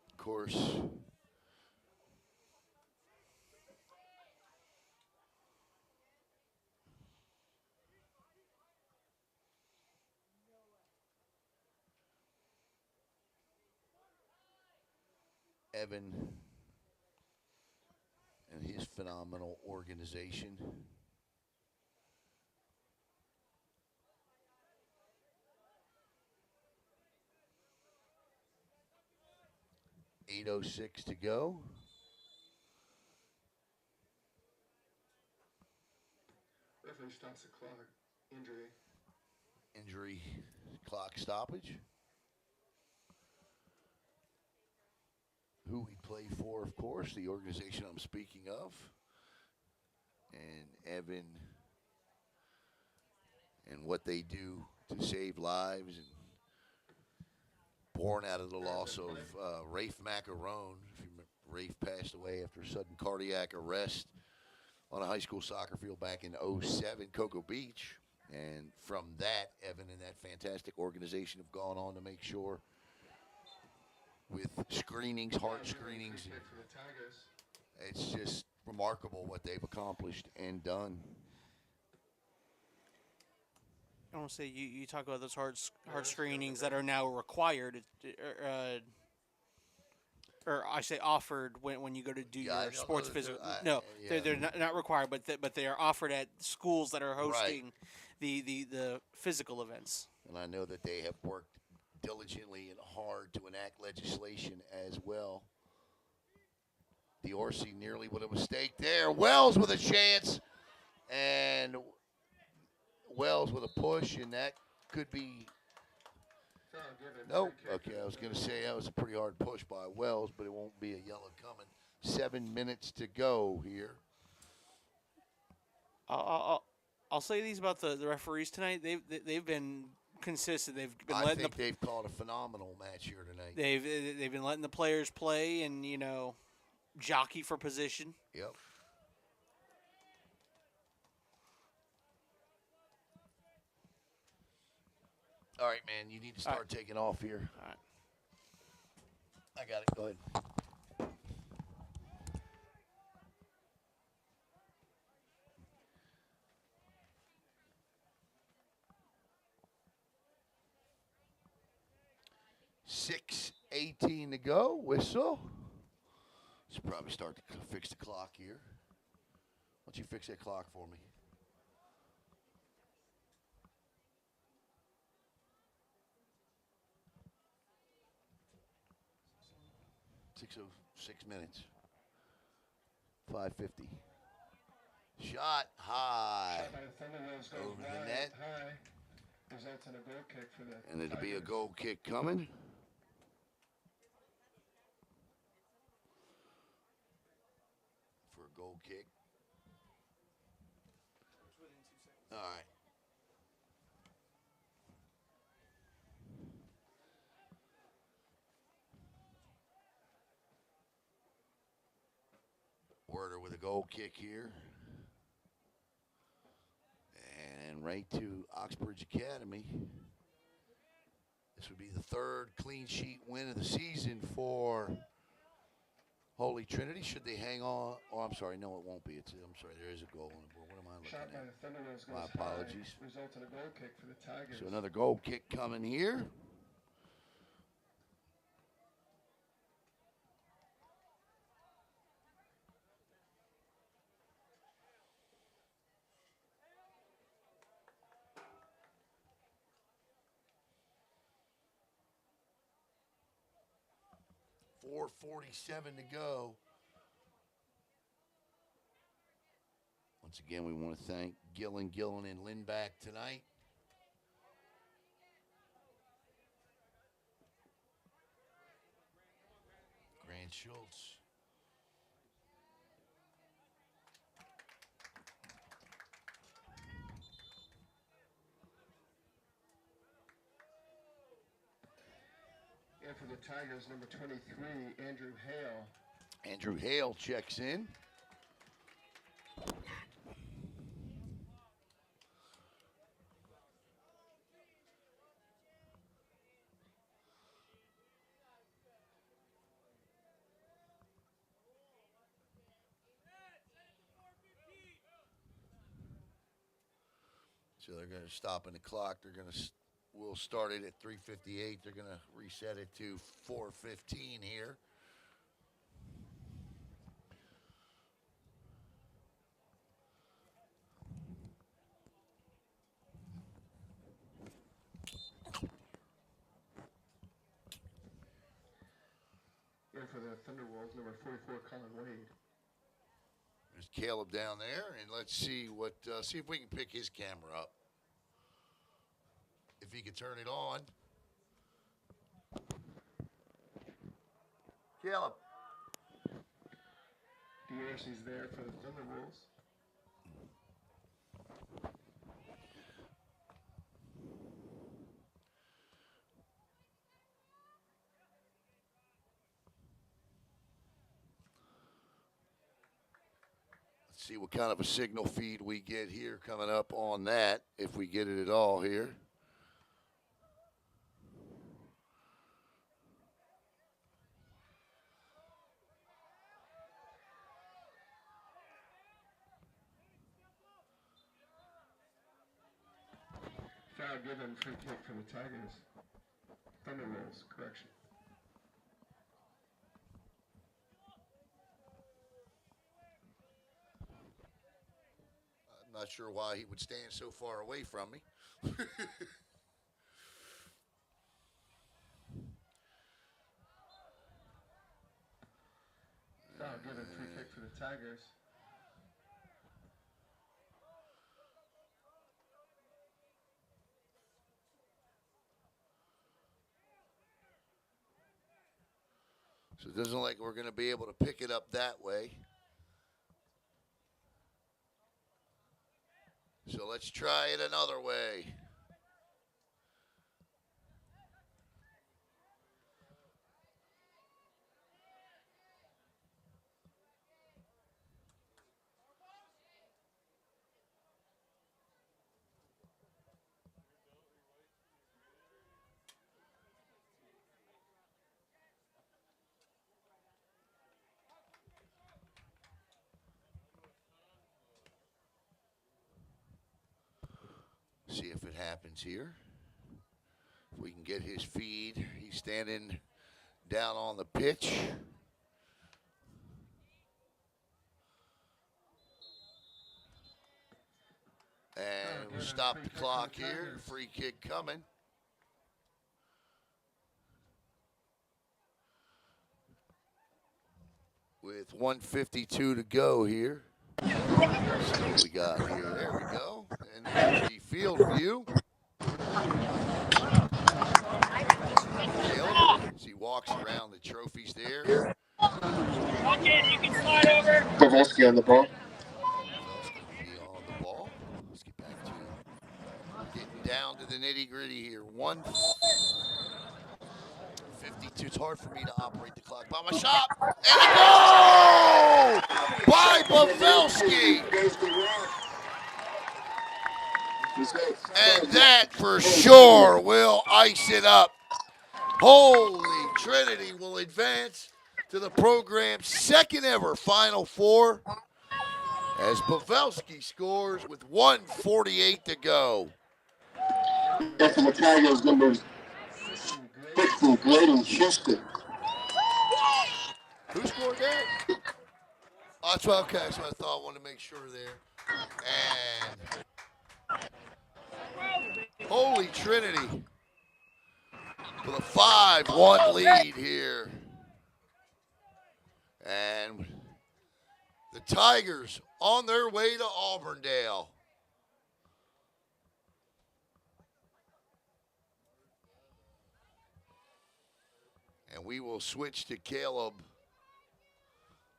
S1: Of course, Evan and his phenomenal organization. .806 to go.
S3: Referee stops the clock. Injury.
S1: injury clock stoppage. Who we play for, of course, the organization I'm speaking of. And Evan and what they do to save lives, and born out of the loss of Rafe Macarone. If you remember, Rafe passed away after sudden cardiac arrest on a high school soccer field back in '07, Cocoa Beach. And from that, Evan and that fantastic organization have gone on to make sure with screenings, heart screenings, it's just remarkable what they've accomplished and done.
S2: I want to say you talk about those heart screenings that are now required, or I say offered when you go to do your sports physical. No,
S1: yeah.
S2: they're not required, but they are offered at schools that are hosting the physical events.
S1: And I know that they have worked diligently and hard to enact legislation as well. Diorsi nearly with a mistake there. Wells with a chance, and Wells with a push, and that could be. Nope. Okay, I was going to say that was a pretty hard push by Wells, but it won't be a yellow coming. 7 minutes to go here.
S2: I'll say these about the referees tonight. They've been consistent.
S1: I think they've called a phenomenal match here tonight.
S2: They've been letting the players play and jockey for position.
S1: Yep. All right, man. You need to start taking off here.
S2: All right.
S1: I got it. Go ahead. $6:18 to go. Whistle. Should probably start to fix the clock here. Why don't you fix that clock for me? .606 minutes. 5:50. Shot high. Over the net.
S3: Results in a goal kick for the
S1: And it'll be a
S3: Tigers.
S1: goal kick coming. For a goal kick. All right. Werder with a goal kick here. And right to Oxbridge Academy. This would be the third clean sheet win of the season for Holy Trinity. Should they hang on? Oh, I'm sorry. No, it won't be. I'm sorry. There is a goal on the board. What am I looking
S3: Shot by
S1: at?
S3: the Thunderwolves goes
S1: My apologies.
S3: high. Results in a goal kick for the Tigers.
S1: So another goal kick coming here. .447 to go. Once again, we want to thank Gillen, and Lindback tonight. Grant Schultz.
S3: And for the Tigers, number 23, Andrew Hale.
S1: Andrew Hale checks in. So they're going to stop in the clock. They're going to we'll start it at 3:58. They're going to reset it to 4:15 here.
S3: And for the Thunderwolves, number 44, Colin Wade.
S1: There's Caleb down there, and let's see what see if we can pick his camera up. if he could turn it on. Caleb.
S3: D'Arcy's there for the Thunderbolts.
S1: Let's see what kind of a signal feed we get here coming up on that, if we get it at all here.
S3: Foul given, free kick for the Tigers. Thunderbolts, correction.
S1: I'm not sure why he would stand so far away from me.
S3: Foul given, free kick for the Tigers.
S1: So it doesn't look like we're going to be able to pick it up that way. So let's try it another way. See if it happens here. If we can get his feed. He's standing down on the pitch. And we'll stop the clock here. Free kick coming. With 1:52 to go here. See what we got here. There we go. And there's the field view. Caleb, as he walks around the trophies there.
S6: You can slide over.
S3: Pavelski on the ball.
S1: Pavelski will be on the ball. Let's get back to getting down to the nitty gritty here. 1:52. It's hard for me to operate the clock by my shot. And a goal by Pavelski. And that for sure will ice it up. Holy Trinity will advance to the program's second ever Final Four as Pavelski scores with 1:48 to go.
S3: That's the Tigers numbers 50, Gladden Houston.
S1: Who scored that? Oh, that's what, okay, that's what I thought. I wanted to make sure there. And Holy Trinity with a 5-1 lead here. And the Tigers on their way to Auburndale. And we will switch to Caleb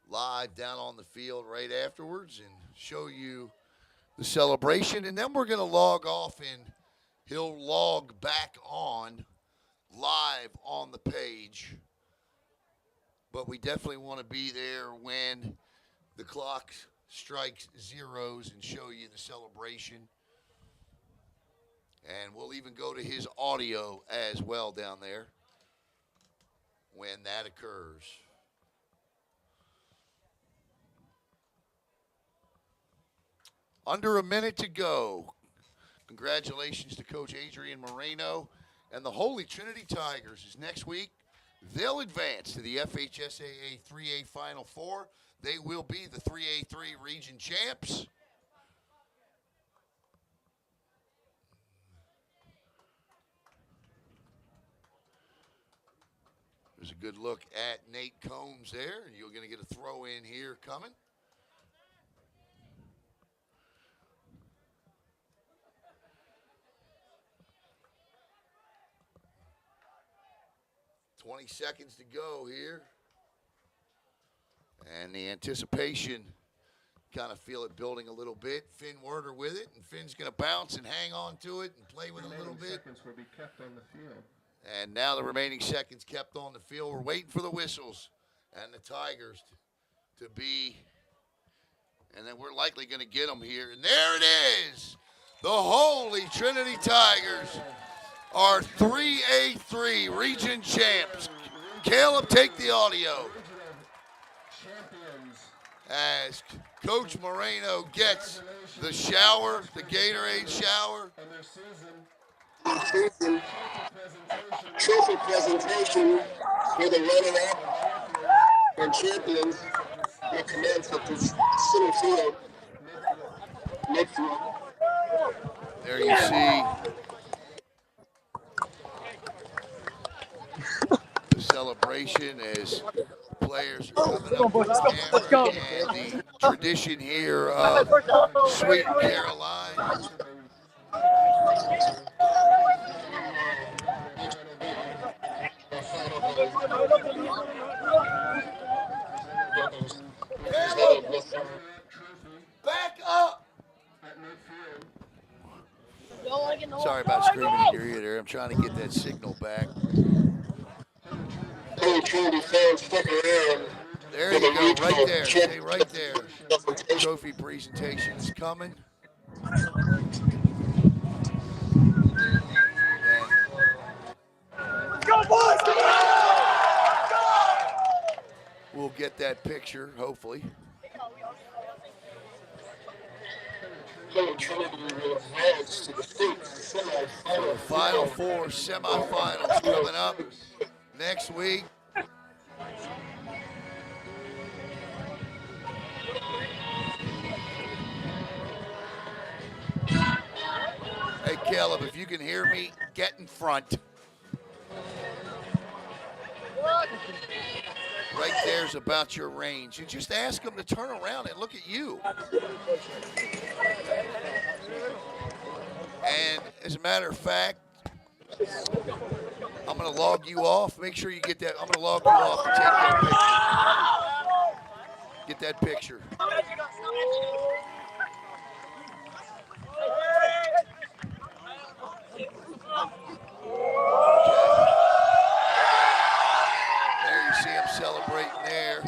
S1: live down on the field right afterwards and show you the celebration. And then we're going to log off and he'll log back on live on the page. But we definitely want to be there when the clock strikes zeros and show you the celebration. And we'll even go to his audio as well down there when that occurs. Under a minute to go. Congratulations to Coach Adrian Moreno and the Holy Trinity Tigers. Is next week, they'll advance to the FHSAA 3A Final Four. They will be the 3A3 region champs. There's a good look at Nate Combs there. You're going to get a throw in here coming. 20 seconds to go here. And the anticipation, kind of feel it building a little bit. Finn Werder with it, and Finn's going to bounce and hang on to it and play with it a little bit.
S3: Seconds will be kept on the field.
S1: And now the remaining seconds kept on the field. We're waiting for the whistles and the Tigers to be, and then we're likely going to get them here. And there it is. The Holy Trinity Tigers are 3A3 region champs. Caleb, take the audio.
S3: Champions.
S1: As Coach Moreno gets the shower, the Gatorade shower.
S3: And their season
S7: Trophy presentation for the runner-up and champions will commence at the center field midfield.
S1: There you see the celebration as players are coming up with the camera and the tradition here of Sweet Caroline. Back up! Sorry about screaming in your ear there. I'm trying to get that signal back.
S7: Holy Trinity fans, stick around.
S1: There you go, right there. Stay right there. Trophy presentation is coming. We'll get that picture, hopefully.
S7: Holy Trinity will advance to the state
S1: So
S7: semifinal.
S1: the Final Four semifinals coming up next week. Hey, Caleb, if you can hear me, get in front. Right there's about your range. And just ask them to turn around and look at you. And as a matter of fact, I'm going to log you off. Make sure you get that. I'm going to log you off to take that picture. Get that picture. There you see him celebrating there.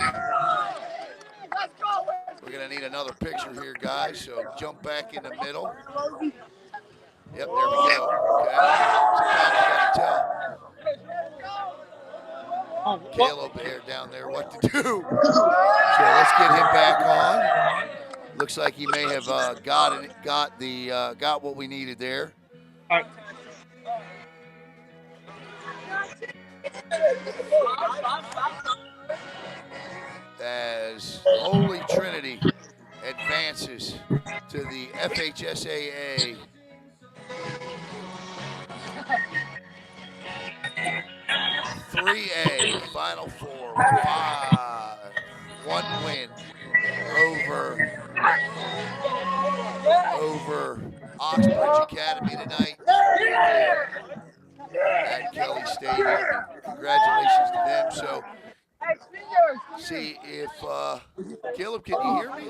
S1: We're going to need another picture here, guys, so jump back in the middle. Yep, there we go. Okay. Sometimes you got to tell Caleb there down there what to do. So let's get him back on. Looks like he may have got what we needed there.
S5: All right.
S1: As Holy Trinity advances to the FHSAA 3A Final Four with 1 win over Oxbridge Academy tonight at Kelly Stadium. And congratulations to them. So, see if Caleb, can you hear me?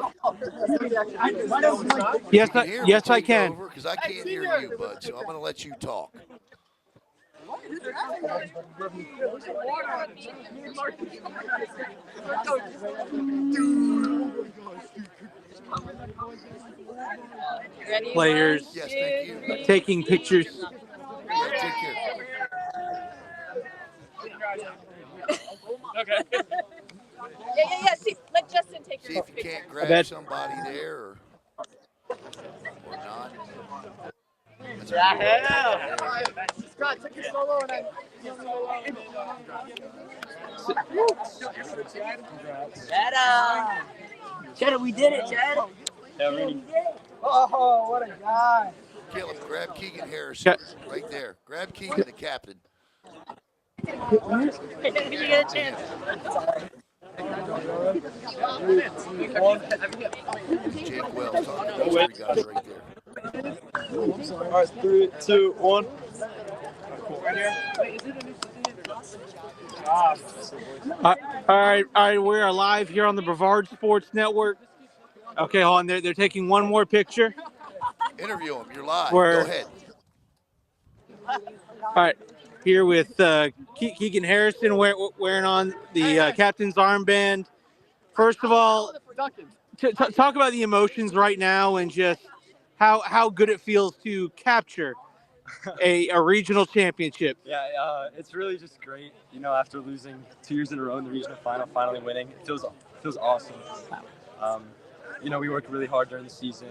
S2: Yes,
S1: You can hear me,
S2: yes, I
S1: take
S2: can.
S1: over, because I can't hear you, bud. So I'm going to let you talk.
S2: Players
S1: Yes, thank you.
S2: taking pictures.
S1: Yeah, take care.
S8: Yeah. See, let Justin take
S1: See
S8: your
S1: if you
S8: picture.
S1: can't grab somebody there or not.
S8: Scott, take your solo and I. Jetta, we did it, Jetta. Oh, what a guy.
S1: Caleb, grab Keegan Harrison right there. Grab Keegan, the captain.
S8: You get a chance.
S1: Jake Wells talking to those 3 guys right there.
S9: All right, 3, 2, 1.
S2: All right. We are live here on the Brevard Sports Network. Okay, hold on. They're taking one more picture.
S1: Interview him. You're live. Go
S2: Where,
S1: ahead.
S2: all right, here with Keegan Harrison wearing on the captain's armband. First of all, talk about the emotions right now and just how good it feels to capture a regional championship.
S9: Yeah, it's really just great. You know, after losing 2 years in a row in the regional final, finally winning, it feels awesome. You know, we worked really hard during the season.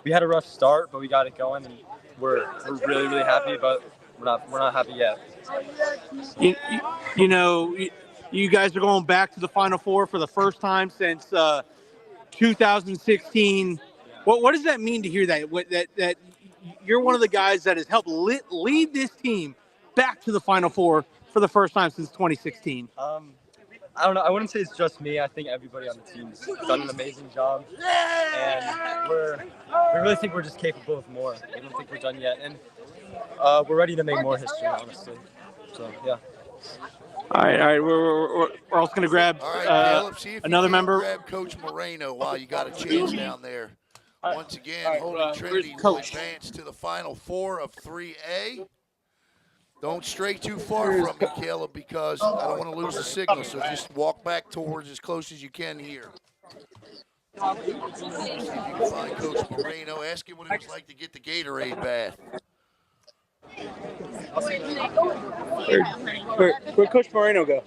S9: We had a rough start, but we got it going, and we're really happy. But we're not happy yet.
S2: You know, you guys are going back to the Final Four for the first time since 2016. What does that mean to hear that? That you're one of the guys that has helped lead this team back to the Final Four for the first time since 2016.
S9: I don't know. I wouldn't say it's just me. I think everybody on the team's done an amazing job, and we really think we're just capable of more. We don't think we're done yet, and we're ready to make more history, honestly. So yeah.
S2: All right. We're also going to grab
S1: All right, Caleb, see if
S2: another
S1: you can
S2: member.
S1: grab Coach Moreno while you got a chance down there. Once again, Holy Trinity will advance to the Final Four of 3A. Don't stray too far from me, Caleb, because I don't want to lose the signal, so just walk back towards as close as you can here. See if you can find Coach Moreno. Ask him what it was like to get the Gatorade bath.
S2: Where'd Coach Moreno go?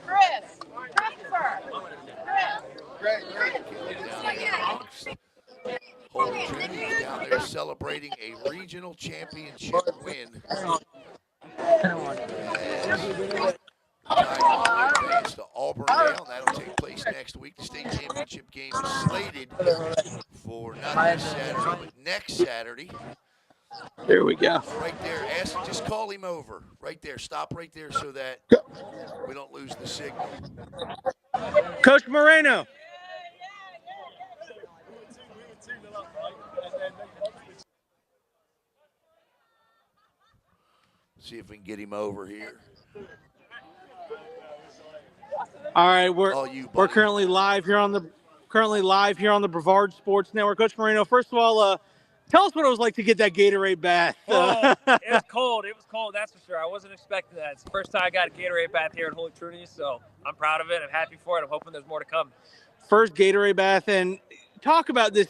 S8: Chris.
S1: Holy Trinity down there celebrating a regional championship win. Advance to Auburndale. That'll take place next week. The state championship game is slated for not this Saturday, but next Saturday.
S2: There we go.
S1: Right there. Just call him over. Right there. Stop right there so that we don't lose the signal.
S2: Coach Moreno.
S1: See if we can get him over here.
S2: All right, we're currently live here on the Brevard Sports Network. Coach Moreno, first of all, tell us what it was like to get that Gatorade bath.
S6: Oh, it was cold. It was cold, that's for sure. I wasn't expecting that. It's the first time I got a Gatorade bath here at Holy Trinity, so I'm proud of it. I'm happy for it. I'm hoping there's more to come.
S2: First Gatorade bath, and talk about this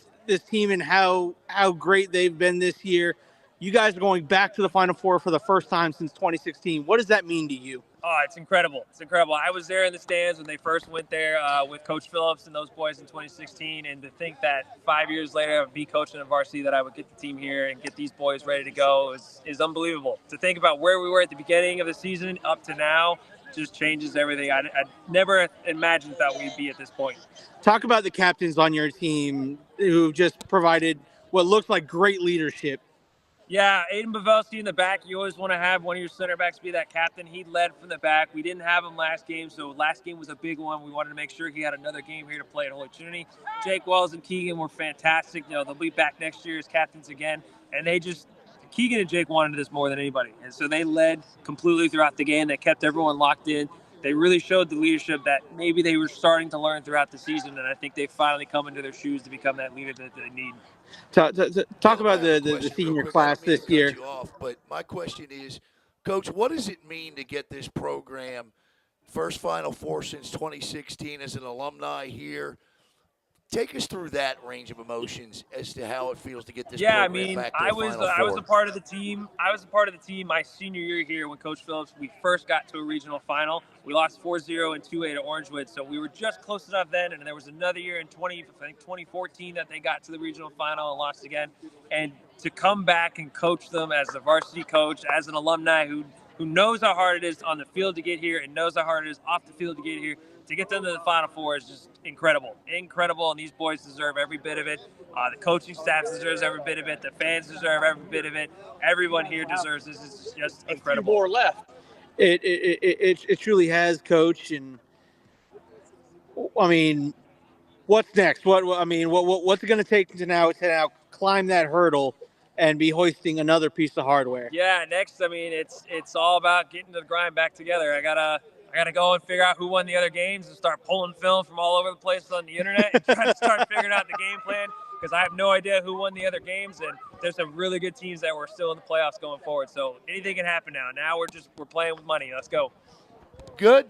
S2: team and how great they've been this year. You guys are going back to the Final Four for the first time since 2016. What does that mean to you?
S6: Oh, it's incredible. It's incredible. I was there in the stands when they first went there with Coach Phillips and those boys in 2016. And to think that 5 years later, I would be coaching a varsity, that I would get the team here and get these boys ready to go is unbelievable. To think about where we were at the beginning of the season up to now just changes everything. I never imagined that we'd be at this point.
S2: Talk about the captains on your team who just provided what looks like great leadership.
S6: Yeah, Aiden Pavelski in the back. You always want to have one of your center backs be that captain. He led from the back. We didn't have him last game, so last game was a big one. We wanted to make sure he had another game here to play at Holy Trinity. Jake Wells and Keegan were fantastic. You know, they'll be back next year as captains again. And Keegan and Jake wanted this more than anybody. And so they led completely throughout the game. They kept everyone locked in. They really showed the leadership that maybe they were starting to learn throughout the season, and I think they finally come into their shoes to become that leader that they need.
S2: Talk about the senior class this year.
S1: But my question is, Coach, what does it mean to get this program first Final Four since 2016 as an alumni here? Take us through that range of emotions as to how it feels to get this program back to the Final Four.
S6: I was a part of the team. I was a part of the team my senior year here when Coach Phillips, we first got to a regional final. We lost 4-0 and 2-8 to Orangewood, so we were just close enough then. And there was another year in 2014 that they got to the regional final and lost again. And to come back and coach them as a varsity coach, as an alumni who knows how hard it is on the field to get here and knows how hard it is off the field to get here, to get them to the Final Four is just incredible. Incredible, and these boys deserve every bit of it. The coaching staff deserves every bit of it. The fans deserve every bit of it. Everyone here deserves this. It's just incredible.
S2: A few more left. It truly has, Coach. And I mean, what's next? What's it going to take to now climb that hurdle and be hoisting another piece of hardware.
S6: Yeah, next, I mean, it's all about getting the grind back together. I gotta go and figure out who won the other games and start pulling film from all over the place on the internet and try to start figuring out the game plan, because I have no idea who won the other games, and there's some really good teams that were still in the playoffs going forward. So anything can happen now. Now we're playing with money. Let's go.
S1: Good.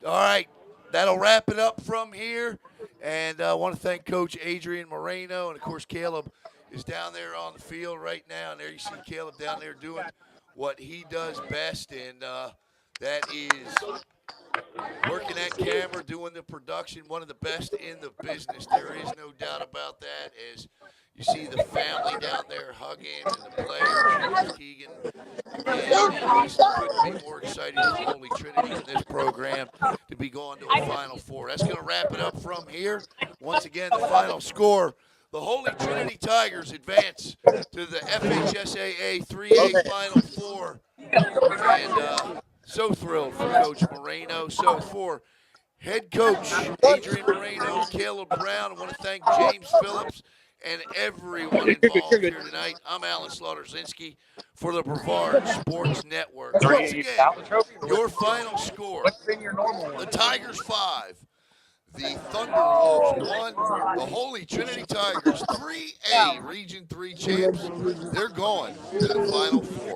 S1: All right. That'll wrap it up from here. And I want to thank Coach Adrian Moreno. And, of course, Caleb is down there on the field right now. And there you see Caleb down there doing what he does best. And that is working that camera, doing the production, one of the best in the business. There is no doubt about that. As you see the family down there hugging and the players, Keegan. And just couldn't be more excited for the Holy Trinity in this program to be going to a Final Four. That's going to wrap it up from here. Once again, the final score. The Holy Trinity Tigers advance to the FHSAA 3A Final Four. And so thrilled for Coach Moreno. So for head coach Adrian Moreno, Caleb Brown, I want to thank James Phillips and everyone involved here tonight. I'm Alan Slaughter-Zinski for the Brevard Sports Network. Once again, your final score, the Tigers 5, the Thunderwolves 1, the Holy Trinity Tigers 3A Region 3 champs. They're going to the Final Four.